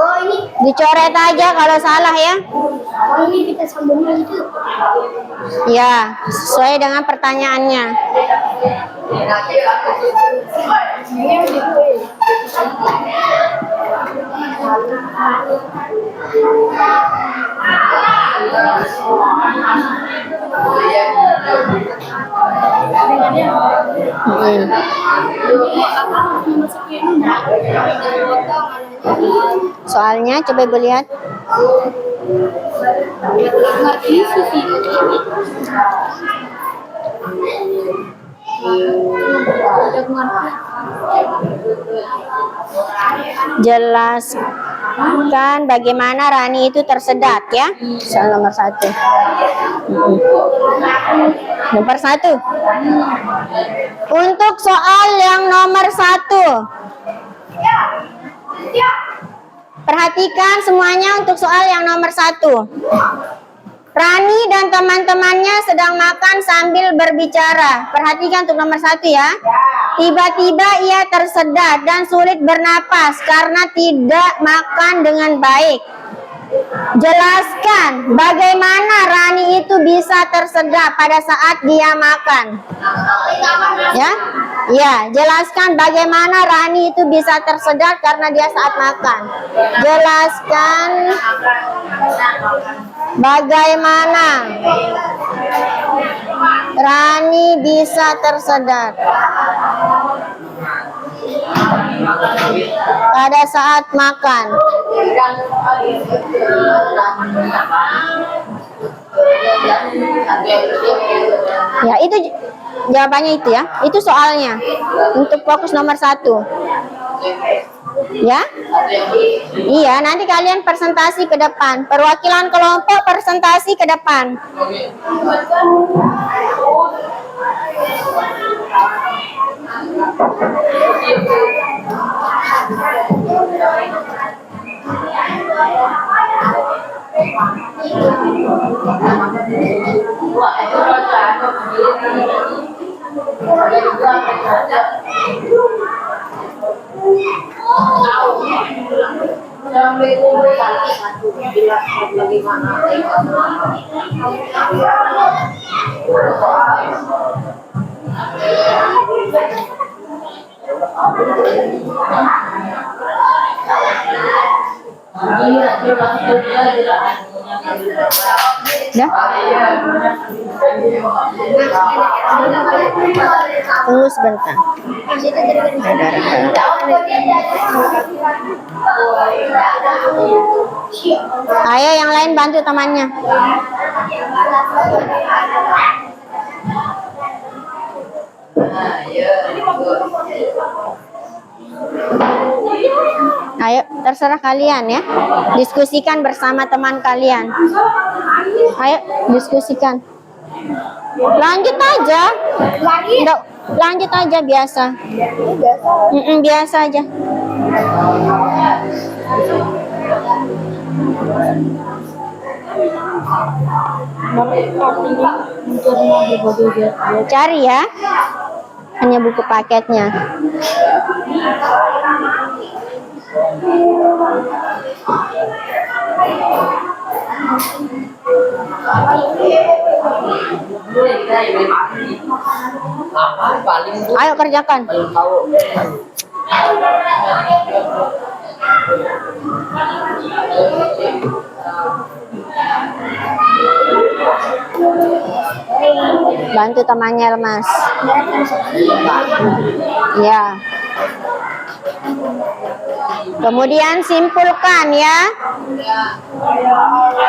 Oh, ini. Dicoret aja kalau salah ya. Oh, ini kita sambungnya itu. Ya, sesuai dengan pertanyaannya. Soalnya coba Ibu lihat. Jelaskan bagaimana Rani itu tersedat ya. Soal nomor 1. Nomor 1. Untuk soal yang nomor 1. Perhatikan semuanya untuk soal yang nomor 1. Rani dan teman-temannya sedang makan sambil berbicara. Perhatikan untuk nomor 1 ya. Tiba-tiba ia tersedat dan sulit bernapas karena tidak makan dengan baik. Jelaskan bagaimana Rani itu bisa tersedat pada saat dia makan. Ya, ya, jelaskan bagaimana Rani itu bisa tersedat karena dia saat makan. Jelaskan bagaimana Rani bisa tersedat pada saat makan. Ya, itu jawabannya itu ya. Itu soalnya. Untuk fokus nomor 1. Ya? Iya, nanti kalian presentasi ke depan. Perwakilan kelompok presentasi ke depan. Ya? Tunggu sebentar. Ayo yang lain bantu temannya. Ayo, terserah kalian ya. Diskusikan bersama teman kalian. Ayo, diskusikan. Lanjut aja. Nggak, lanjut aja biasa. Biasa aja. Cari ya. Hanya buku paketnya. Ayo kerjakan. Bantu temannya, Mas. Ya. Kemudian simpulkan ya.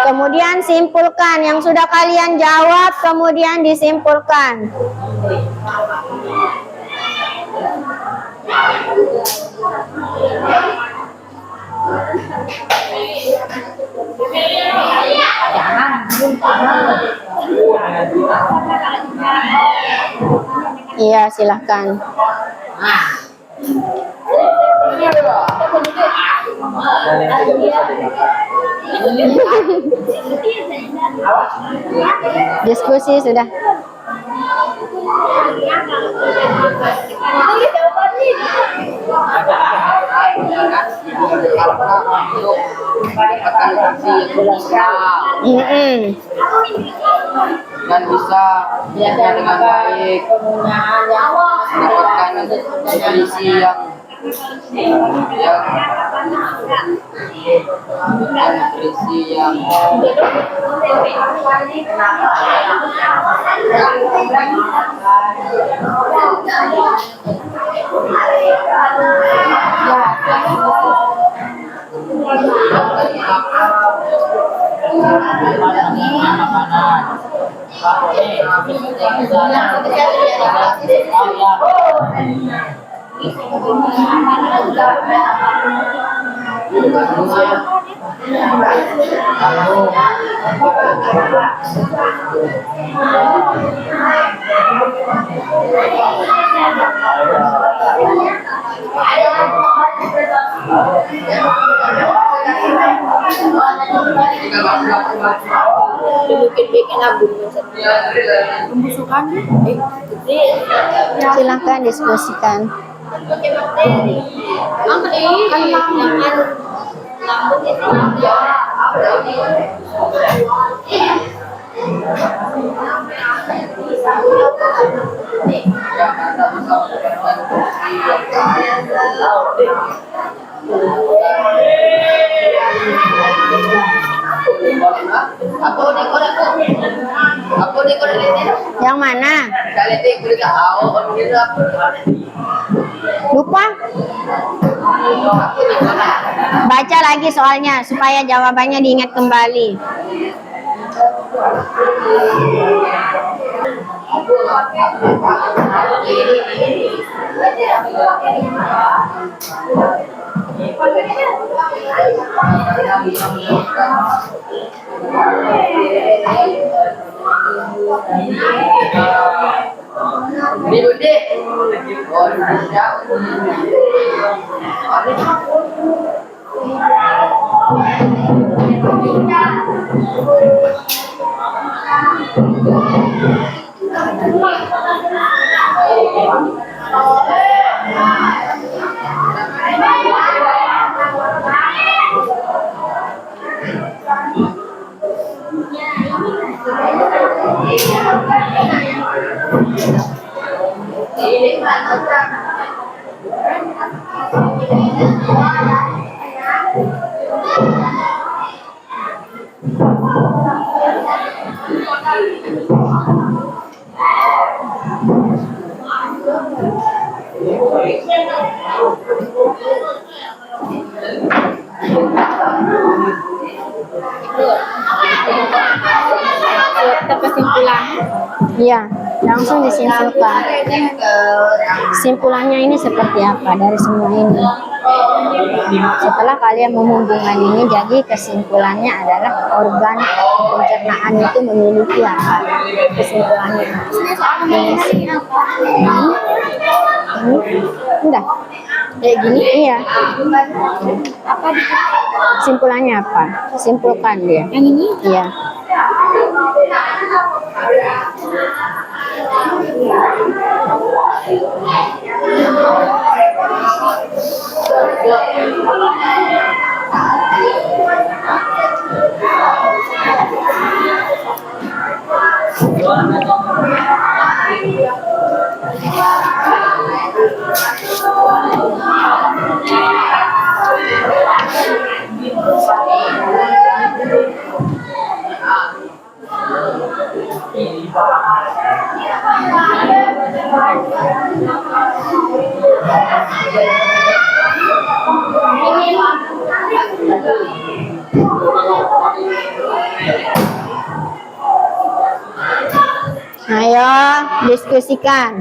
Kemudian simpulkan yang sudah kalian jawab, kemudian disimpulkan. Iya, silahkan. Diskusi sudah. Dan bisa dengan baik mendapatkan nutrisi yang Silahkan diskusikan. Yang mana? Lupa? Baca lagi soalnya supaya jawabannya diingat kembali. Ini Budi. Oh, siap. Kesimpulan. Iya, langsung disimpulkan. Kesimpulannya ini seperti apa dari semua ini? Setelah kalian menghubungkan ini, jadi kesimpulannya adalah organ pencernaan itu memiliki apa? Kesimpulannya. Udah. Kayak gini, iya. Apa? Kesimpulannya apa? Simpulkan dia. Yang ini? Iya. Ayo diskusikan.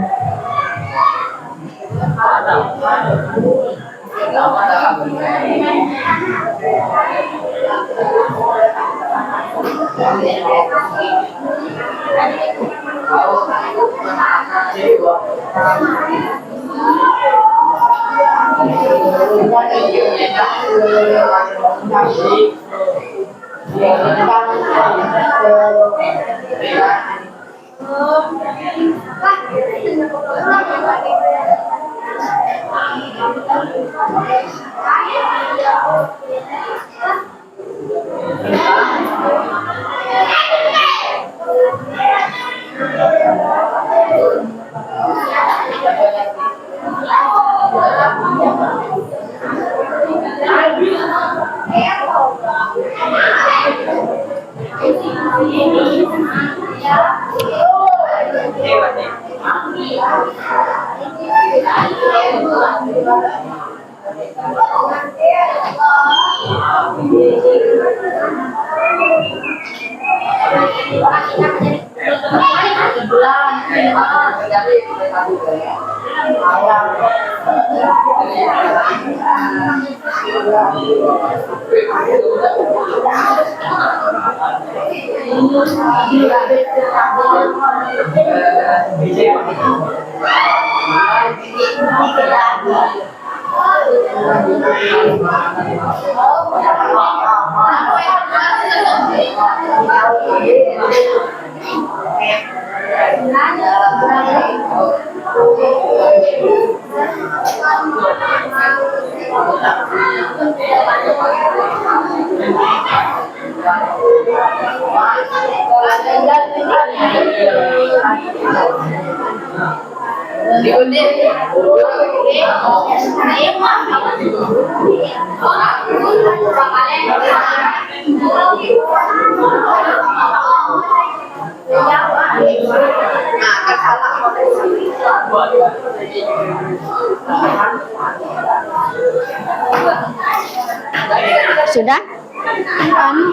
Sudah?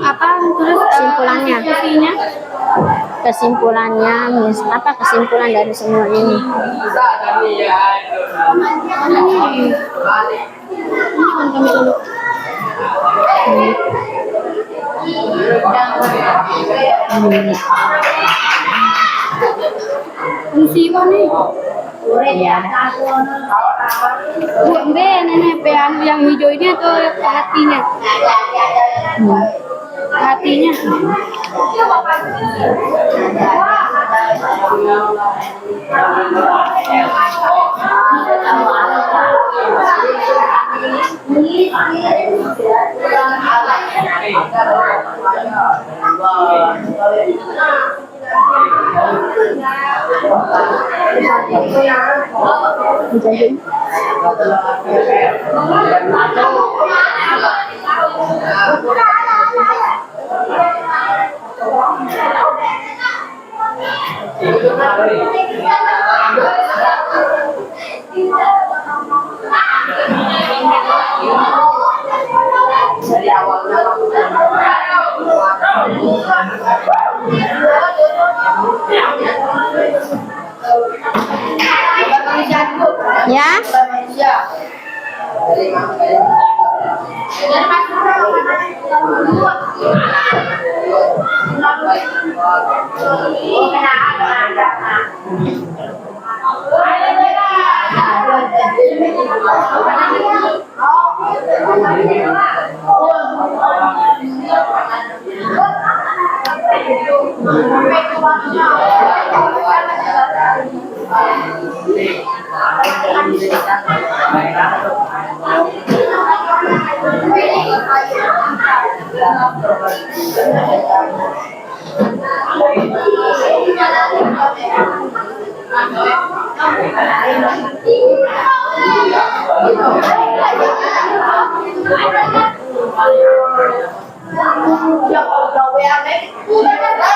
Apa terus Kesimpulannya. diskusinya? kesimpulannya, apa kesimpulan dari semua ini? Musiba nih. Buat nenek pean yang hijau ini atau hatinya? Hatinya. Ya,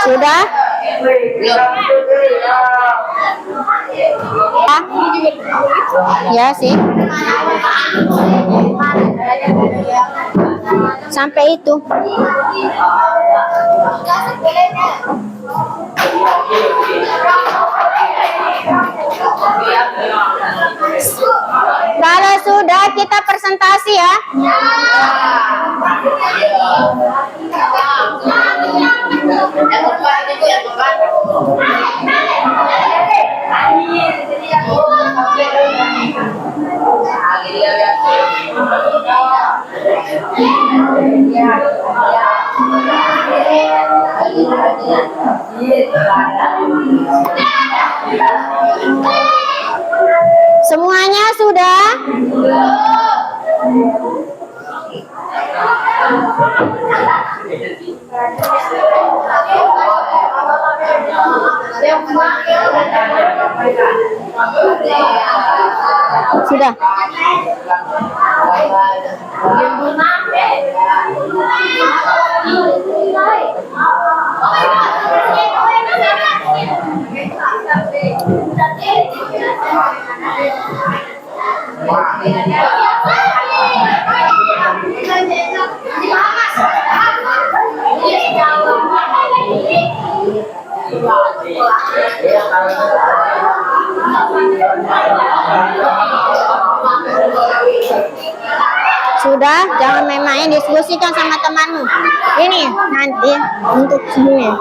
sudah? Ya sih. Sampai itu. Kalau sudah kita presentasi ya. Semuanya sudah? Sudah. Sudah, jangan main-main, diskusikan sama temanmu. Ini nanti untuk semuanya.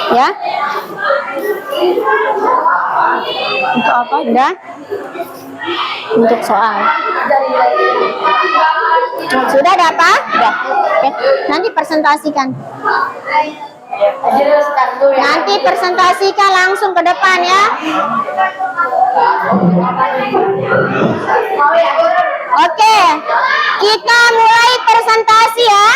Ya? Untuk apa? Udah? Untuk soal. Sudah dapat? Sudah. Oke. Nanti presentasikan. Nanti presentasikan langsung ke depan ya. Oke, kita mulai presentasi ya.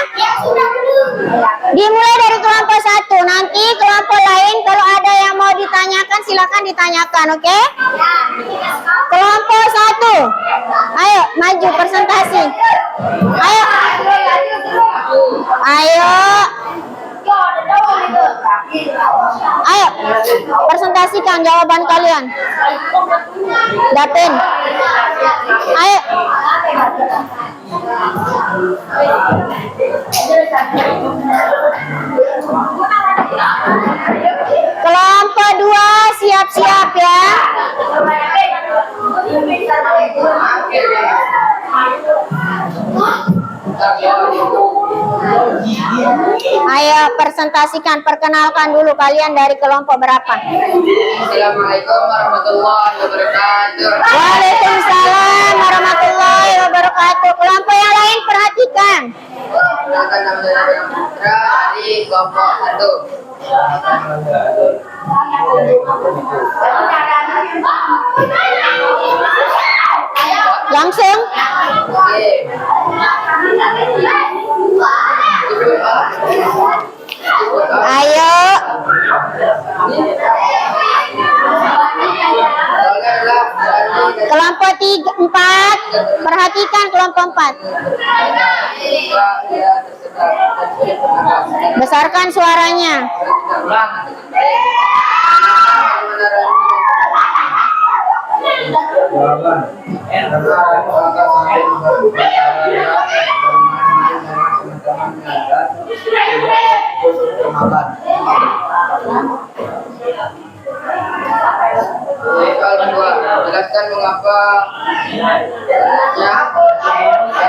Dimulai dari kelompok 1. Nanti kelompok lain kalau ada yang mau ditanyakan silakan ditanyakan, oke? Kelompok 1. Ayo maju presentasi. Ayo. Ayo. Ayo, presentasikan jawaban kalian. Dapin. Ayo. Kelompok 2 siap-siap ya. Ayo presentasikan, perkenalkan dulu kalian dari kelompok berapa? Assalamualaikum warahmatullahi wabarakatuh. Waalaikumsalam warahmatullahi wabarakatuh. Kelompok yang lain perhatikan. Perkenalkan nama saya Nabila Putra dari kelompok 1. Langsung. Oke. Ayo. Kelompok 4, perhatikan kelompok 4. Besarkan suaranya. Soal kedua, jelaskan mengapa dalam proses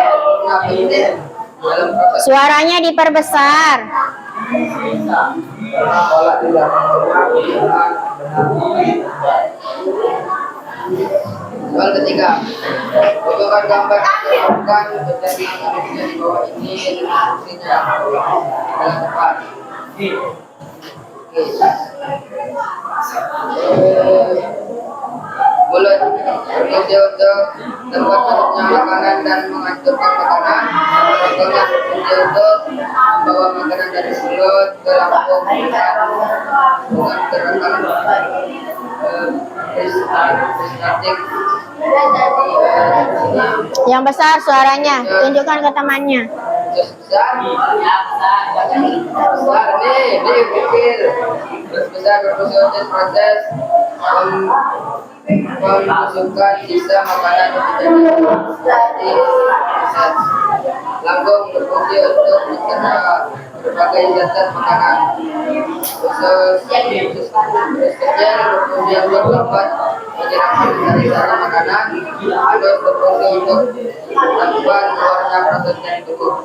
Suaranya diperbesar. sekolah tidak Soal ketiga, butuhkan gambar bukan menjadi di bawah ini dengan fungsinya dalam tepat. Mulut berfungsi untuk tempat masuknya makanan dan menghancurkan makanan. Rongga berfungsi untuk membawa makanan dari mulut ke lambung dengan gerakan prismatik. Yang besar suaranya, tunjukkan ke temannya. Besar nih pikir besar berfungsi untuk proses memasukkan sisa makanan ke proses. Lambung berfungsi untuk mencerna berbagai zat makanan. Usus kecil berfungsi untuk dapat menyerap dari sisa makanan. Anus berfungsi untuk membuat keluarnya proses yang tubuh.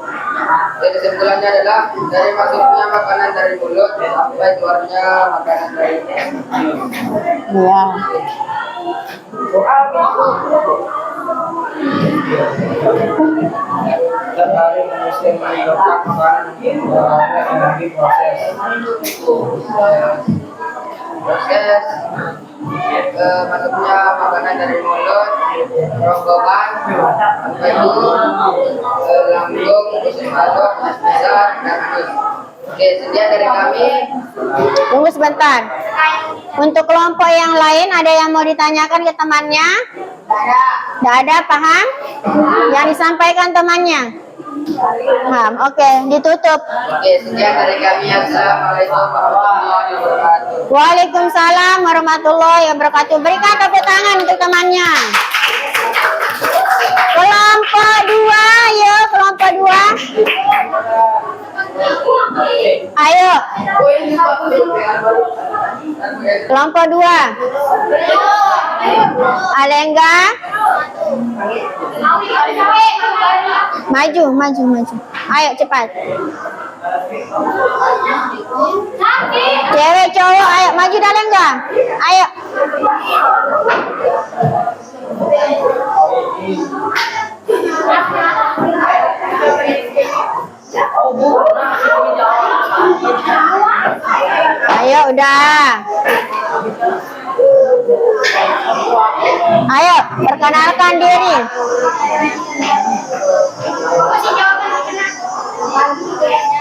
Jadi kesimpulannya adalah dari masuknya makanan dari mulut sampai keluarnya makanan dari Iya. Terkali menyusun menyebabkan makanan energi proses masuknya makanan dari mulut, ronggongan, sampai lambung, usus balok, besar, dan anus. Oke, sekian dari kami. Tunggu sebentar. Untuk kelompok yang lain ada yang mau ditanyakan ke temannya? Tidak ada, paham? Yang disampaikan temannya? Paham, oke, ditutup. Oke, sekian dari kami. Assalamualaikum warahmatullahi wabarakatuh. Waalaikumsalam warahmatullahi wabarakatuh. Berikan tepuk tangan untuk temannya. Kelompok 2, ayo kelompok 2. Ayo, kelompok 2. Alengga. Maju. Ayo cepat. Cewek cowok, ayo maju dalam enggak? Ayo. Ayo udah. Ayo perkenalkan diri.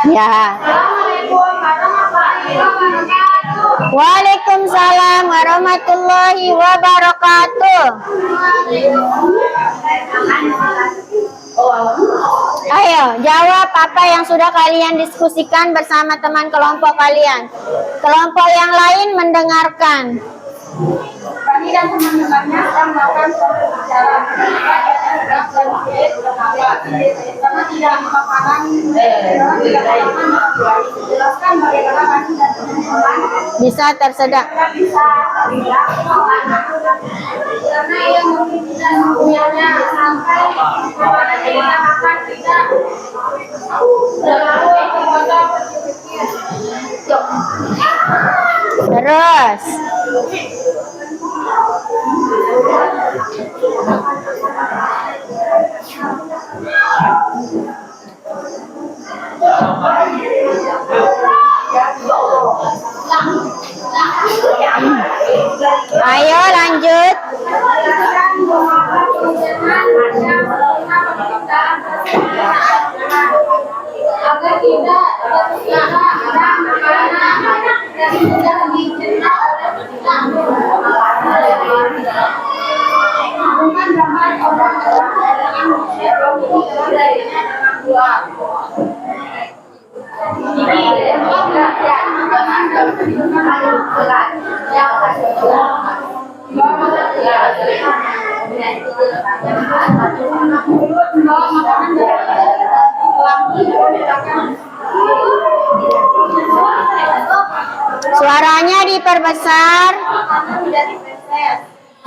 Ya. Waalaikumsalam warahmatullahi wabarakatuh. Ayo, jawab apa yang sudah kalian diskusikan bersama teman kelompok kalian. Kelompok yang lain mendengarkan. Fani dan teman-temannya sedang melakukan suatu pembicaraan karena tidak makanan jelaskan bagaimana Fani dan teman-teman Bisa tersedak. bisa tidak makanan karena ia mungkin tidak mempunyainya sampai makanan yang kita makan tidak terlalu kepada Terus. Ayo lanjut. agar tidak terkira ada makanan yang sudah dicerna oleh kita. Bukan zaman orang-orang yang manusia darinya dengan buah. Ini Suaranya diperbesar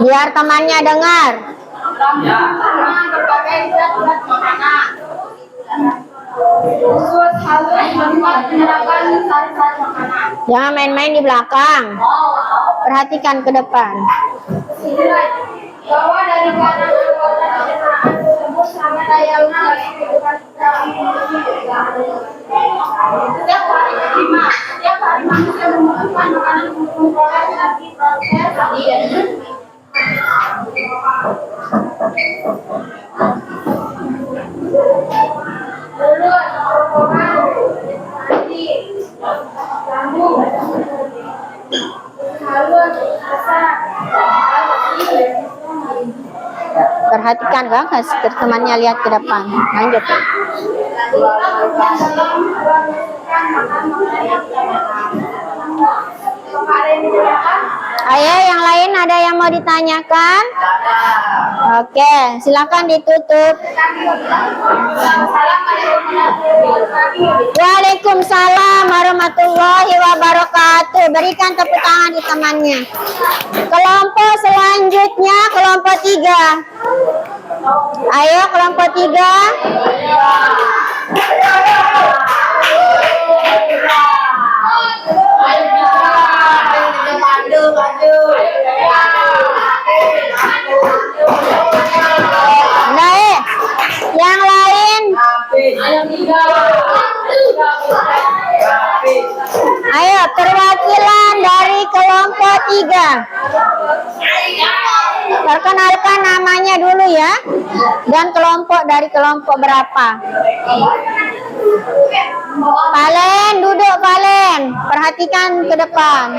biar temannya dengar. berbagai zat-zat makanan. Khusus halus membuat menyerapkan sari-sari makanan. Jangan main-main di belakang. Perhatikan ke depan. Bahwa dari kanan anggota pencernaan tersebut sama dayanya dalam kehidupan setiap hari manusia membutuhkan makanan untuk memperoleh energi proses mulut, kerongkongan, hati, lambung, halus, rasa, Perhatikan kan, temannya lihat ke depan. Lanjut. Ayo, yang lain ada yang mau ditanyakan? Oke, silakan ditutup. Waalaikumsalam warahmatullahi wabarakatuh. Berikan tepuk tangan di temannya. Kelompok selanjutnya, kelompok 3. Ayo, kelompok 3. Yang lain. Ayo, perwakilan dari kelompok 3. Perkenalkan namanya dulu ya. Dan kelompok dari kelompok berapa. Valen, duduk Valen. Perhatikan ke depan.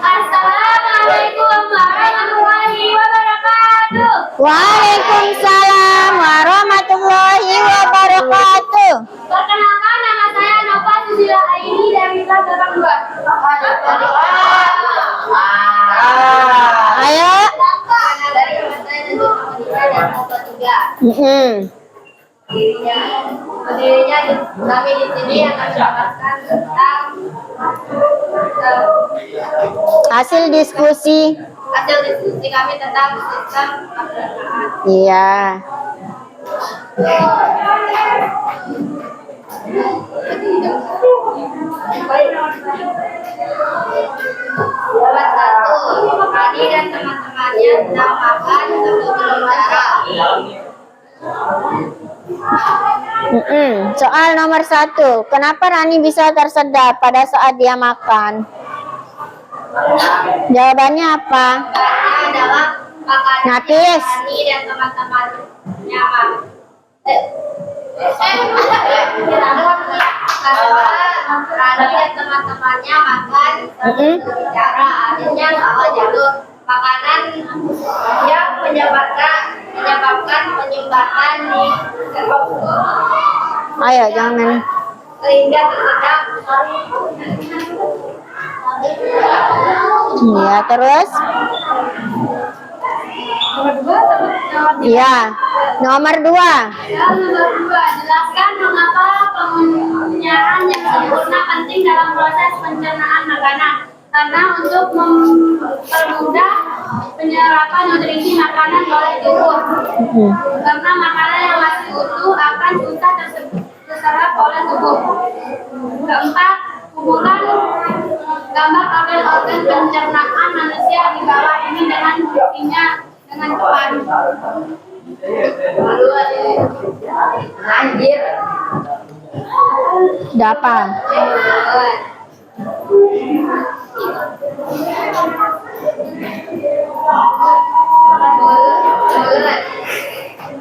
Assalamualaikum warahmatullahi wabarakatuh. Waalaikumsalam warahmatullahi wabarakatuh. Perkenalkan, nama saya Nova Susila Aini dari kelas 82. Ayo. Dari kelas saya dan kelas 3. Pendirinya kami di sini akan menjelaskan tentang Hasil diskusi. kami tentang sistem kebencanaan. Iya. Nomor 1, Fani dan teman-temannya sedang makan sambil berbicara. Soal nomor 1. Kenapa Rani bisa tersedak pada saat dia makan? Jawabannya apa? Karena adalah makanan Nafis. Fani dan teman-temannya makan. Karena Rani dan teman-temannya makan sambil berbicara. Artinya soal jalur makanan yang menyebabkan penyumbatan di Ayo, jangan. sehingga tersedak. Ya, terus? Ya, nomor 2. Nomor 2, jelaskan mengapa pengunyahan yang sempurna penting dalam proses pencernaan makanan. Karena untuk mempermudah penyerapan nutrisi makanan oleh tubuh. Karena makanan yang masih utuh akan susah terserap oleh tubuh. Keempat, hubungan gambar organ-organ pencernaan manusia di bawah ini dengan fungsinya dengan cepat. Anjir. Dapa.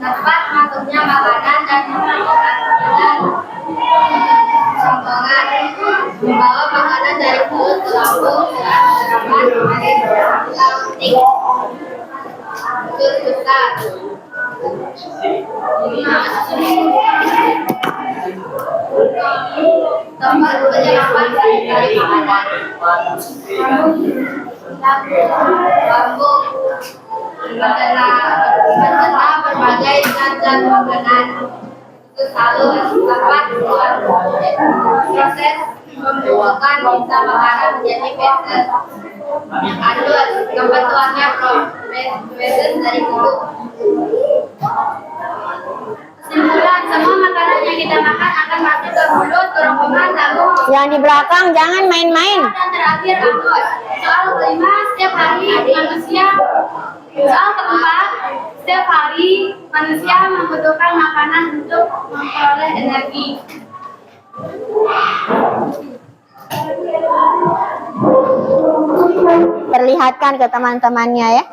Tepat masuknya makanan dan rombongan membawa makanan dari mulut ke lambung usus besar. Tempat penyerapan dari makanan lambung mencerna berbagai zat makanan. Usus halus tempat proses pembentukan sisa makanan menjadi feses. Anus tempat keluarnya feses dari mulut. Kesimpulan, semua makanan yang kita makan akan masuk ke mulut, kerongkongan, lalu Yang di belakang jangan main-main. dan terakhir anus. Soal kelima, setiap hari manusia Soal keempat, setiap hari manusia membutuhkan makanan untuk memperoleh energi. Perlihatkan ke teman-temannya ya.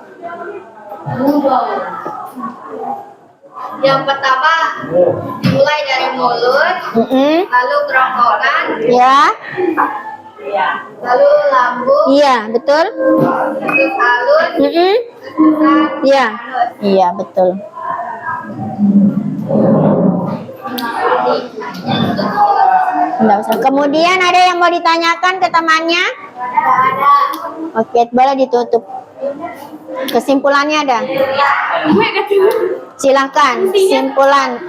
Yang pertama dimulai dari mulut, lalu kerongkongan, Ya, lalu lambung, iya betul. usus halus, usus besar, Iya, anus. iya betul. Nggak usah. Kemudian ada yang mau ditanyakan ke temannya? Ada. Oke, boleh ditutup. Kesimpulannya ada? Silakan, kesimpulan.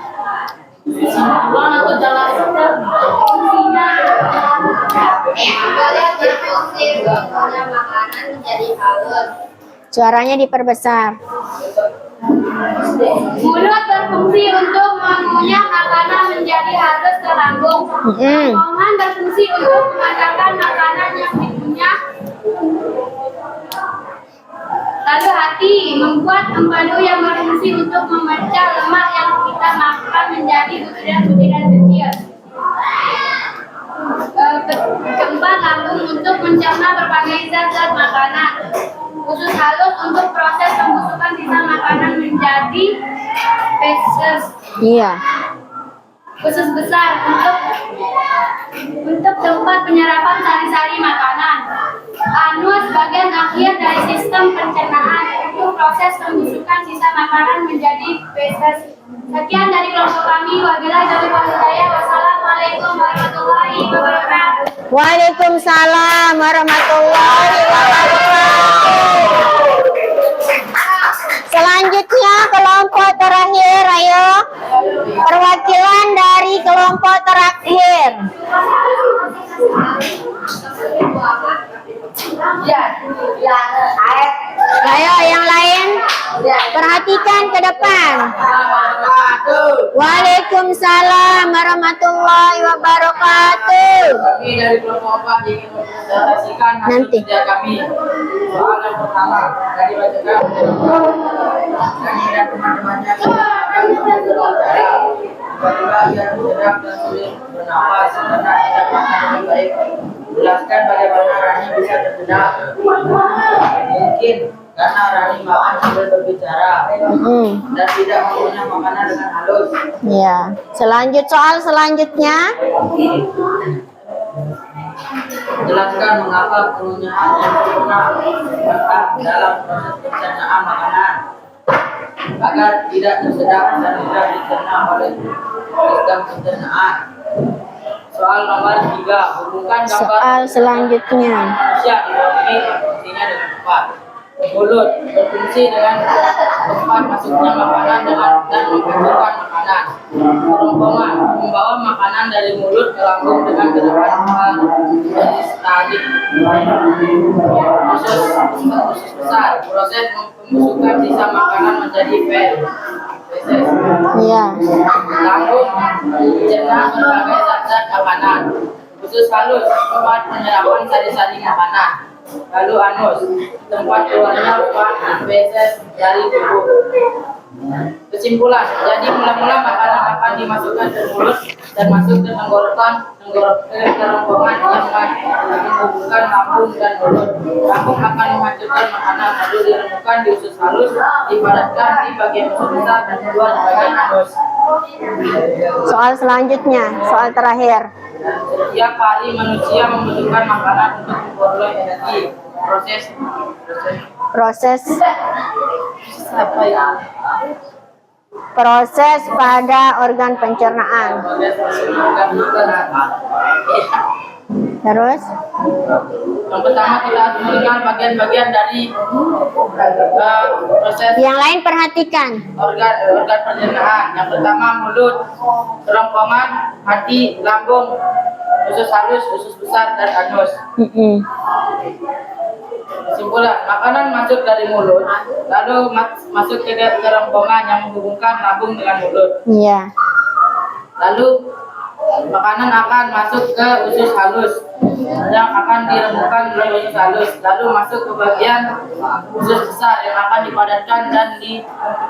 Boleh berfungsi untuk makanan menjadi halus. Suaranya diperbesar. Mulut berfungsi untuk mengunyah makanan menjadi halus ke lambung. Kerongkongan berfungsi untuk memancarkan makanan yang dikunyah. Lalu hati membuat empedu yang berfungsi untuk memecah lemak yang kita makan menjadi butiran-butiran kecil. Keempat, lambung untuk mencerna berbagai zat-zat makanan. Usus halus untuk proses pembusukan sisa makanan menjadi feses. Iya. Usus besar untuk tempat penyerapan sari-sari makanan. Anus bagian akhir dari sistem pencernaan untuk proses pembusukan sisa makanan menjadi feses. Sekian dari kelompok kami. Wabillahi taufiq wal hidayah. Wassalamualaikum warahmatullahi wabarakatuh. Waalaikumsalam warahmatullahi wabarakatuh. Selanjutnya kelompok terakhir, ayo. Perwakilan dari kelompok terakhir. Ayo yang lain, perhatikan ke depan. Waalaikumsalam warahmatullahi wabarakatuh. Kami dari kelompok 4 ingin mempresentasikan hasil Nanti. kerja kami. Soal yang pertama, tadi bacakan kami dan teman-temannya berbicara. Tiba-tiba ia tersedak dan sulit bernapas karena tidak makan dengan baik. Jelaskan bagaimana Rani bisa tersedak. Mungkin karena Rani makan sambil berbicara dan tidak mengunyah makanan dengan halus. Ya, soal selanjutnya. Jelaskan mengapa pengunyahan yang sempurna dalam proses pencernaan makanan. agar tidak tersedak dan tidak dicerna oleh sistem pencernaan. Soal nomor 3, hubungkan gambar Soal selanjutnya. manusia dibagi fungsinya dengan tepat. Mulut berfungsi dengan tempat masuknya makanan dan menghancurkan makanan. Kerongkongan membawa makanan dari mulut ke lambung dengan gerakan peristaltik. Usus besar proses pembusukan sisa makanan menjadi feses. Iya. Lambung mencerna berbagai zat-zat makanan. Usus halus tempat penyerapan sari-sari makanan. Lalu anus tempat keluarnya feses dari tubuh. Kesimpulan, jadi mula-mula makanan akan dimasukkan ke mulut dan masuk ke tenggorokan, kerongkongan yang menghubungkan lambung dan mulut. Lambung akan menghancurkan makanan, lalu diremukkan di usus halus, dipadatkan di bagian usus besar dan keluar di bagian anus. Soal selanjutnya, soal terakhir. Setiap hari manusia membutuhkan makanan untuk memperoleh energi. Proses pada organ pencernaan. Terus Yang pertama kita harus mengenal bagian-bagian dari proses yang lain perhatikan. organ pencernaan. Yang pertama mulut, kerongkongan, hati, lambung, usus halus, usus besar, dan anus. Kesimpulan, makanan masuk dari mulut, lalu masuk ke kerongkongan yang menghubungkan lambung dengan mulut. Iya. Lalu makanan akan masuk ke usus halus yang akan diremukkan melalui usus halus, lalu masuk ke bagian usus besar yang akan dipadatkan dan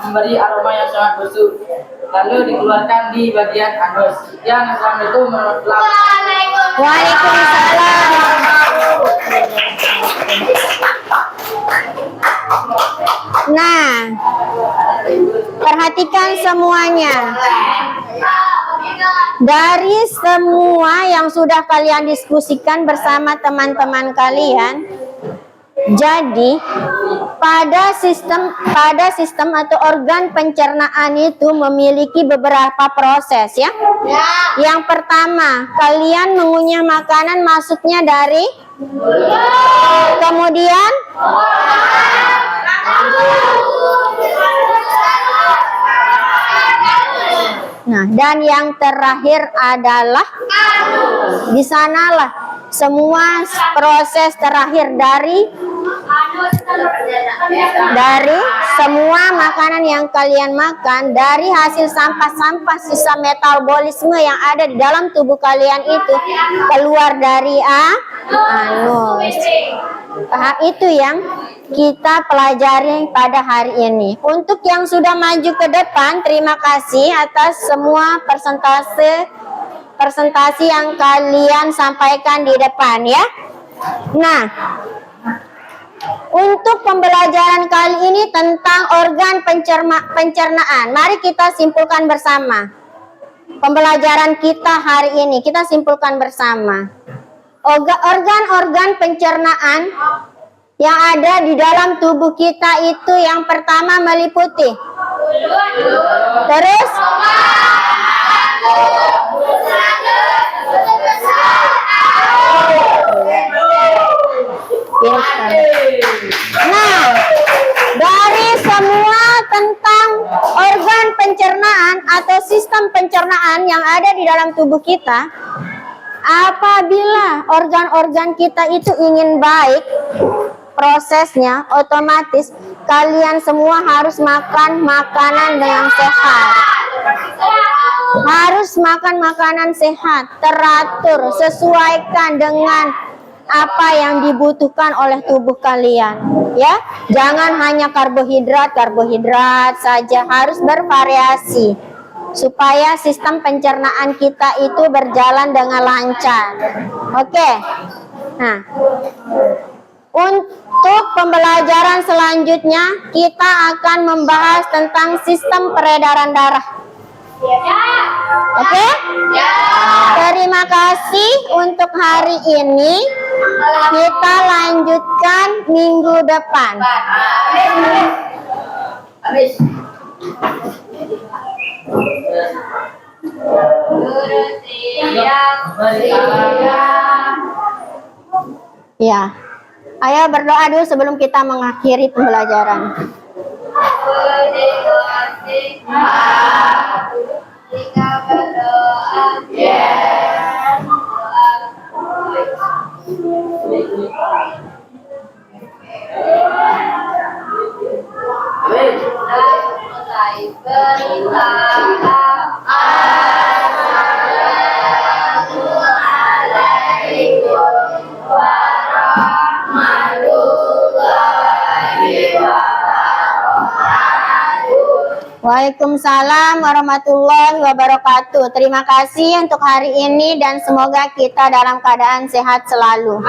memberi aroma yang sangat busuk, lalu dikeluarkan di bagian anus. Yang Assalamualaikum warahmatullahi wabarakatuh. Waalaikumsalam. Nah, perhatikan semuanya. Dari semua yang sudah kalian diskusikan bersama teman-teman kalian, jadi pada sistem atau organ pencernaan itu memiliki beberapa proses ya. Yang pertama, kalian mengunyah makanan masuknya dari kemudian nah, dan yang terakhir adalah di sanalah semua proses terakhir dari semua makanan yang kalian makan, dari hasil sampah-sampah sisa metabolisme yang ada di dalam tubuh kalian itu keluar dari anus. Itu yang kita pelajari pada hari ini. Untuk yang sudah maju ke depan, terima kasih atas semua presentasi yang kalian sampaikan di depan ya. Nah, untuk pembelajaran kali ini tentang organ pencernaan, mari kita simpulkan bersama. Pembelajaran kita hari ini, kita simpulkan bersama. Organ-organ pencernaan yang ada di dalam tubuh kita itu yang pertama meliputi. Terus? Nah, dari semua tentang organ pencernaan atau sistem pencernaan yang ada di dalam tubuh kita, apabila organ-organ kita itu ingin baik prosesnya, otomatis kalian semua harus makan makanan dengan sehat. Harus makan makanan sehat, teratur, sesuaikan dengan apa yang dibutuhkan oleh tubuh kalian, ya. Jangan hanya karbohidrat saja, harus bervariasi supaya sistem pencernaan kita itu berjalan dengan lancar. Oke. Nah, untuk pembelajaran selanjutnya kita akan membahas tentang sistem peredaran darah. Oke? Terima kasih untuk hari ini. Kita lanjutkan minggu depan. Guru siap Ya. Ayo berdoa dulu sebelum kita mengakhiri pembelajaran. Jika berdoa, mulai beritahu Assalamualaikum warahmatullahi wabarakatuh. Waalaikumsalam warahmatullahi wabarakatuh. Terima kasih untuk hari ini dan semoga kita dalam keadaan sehat selalu.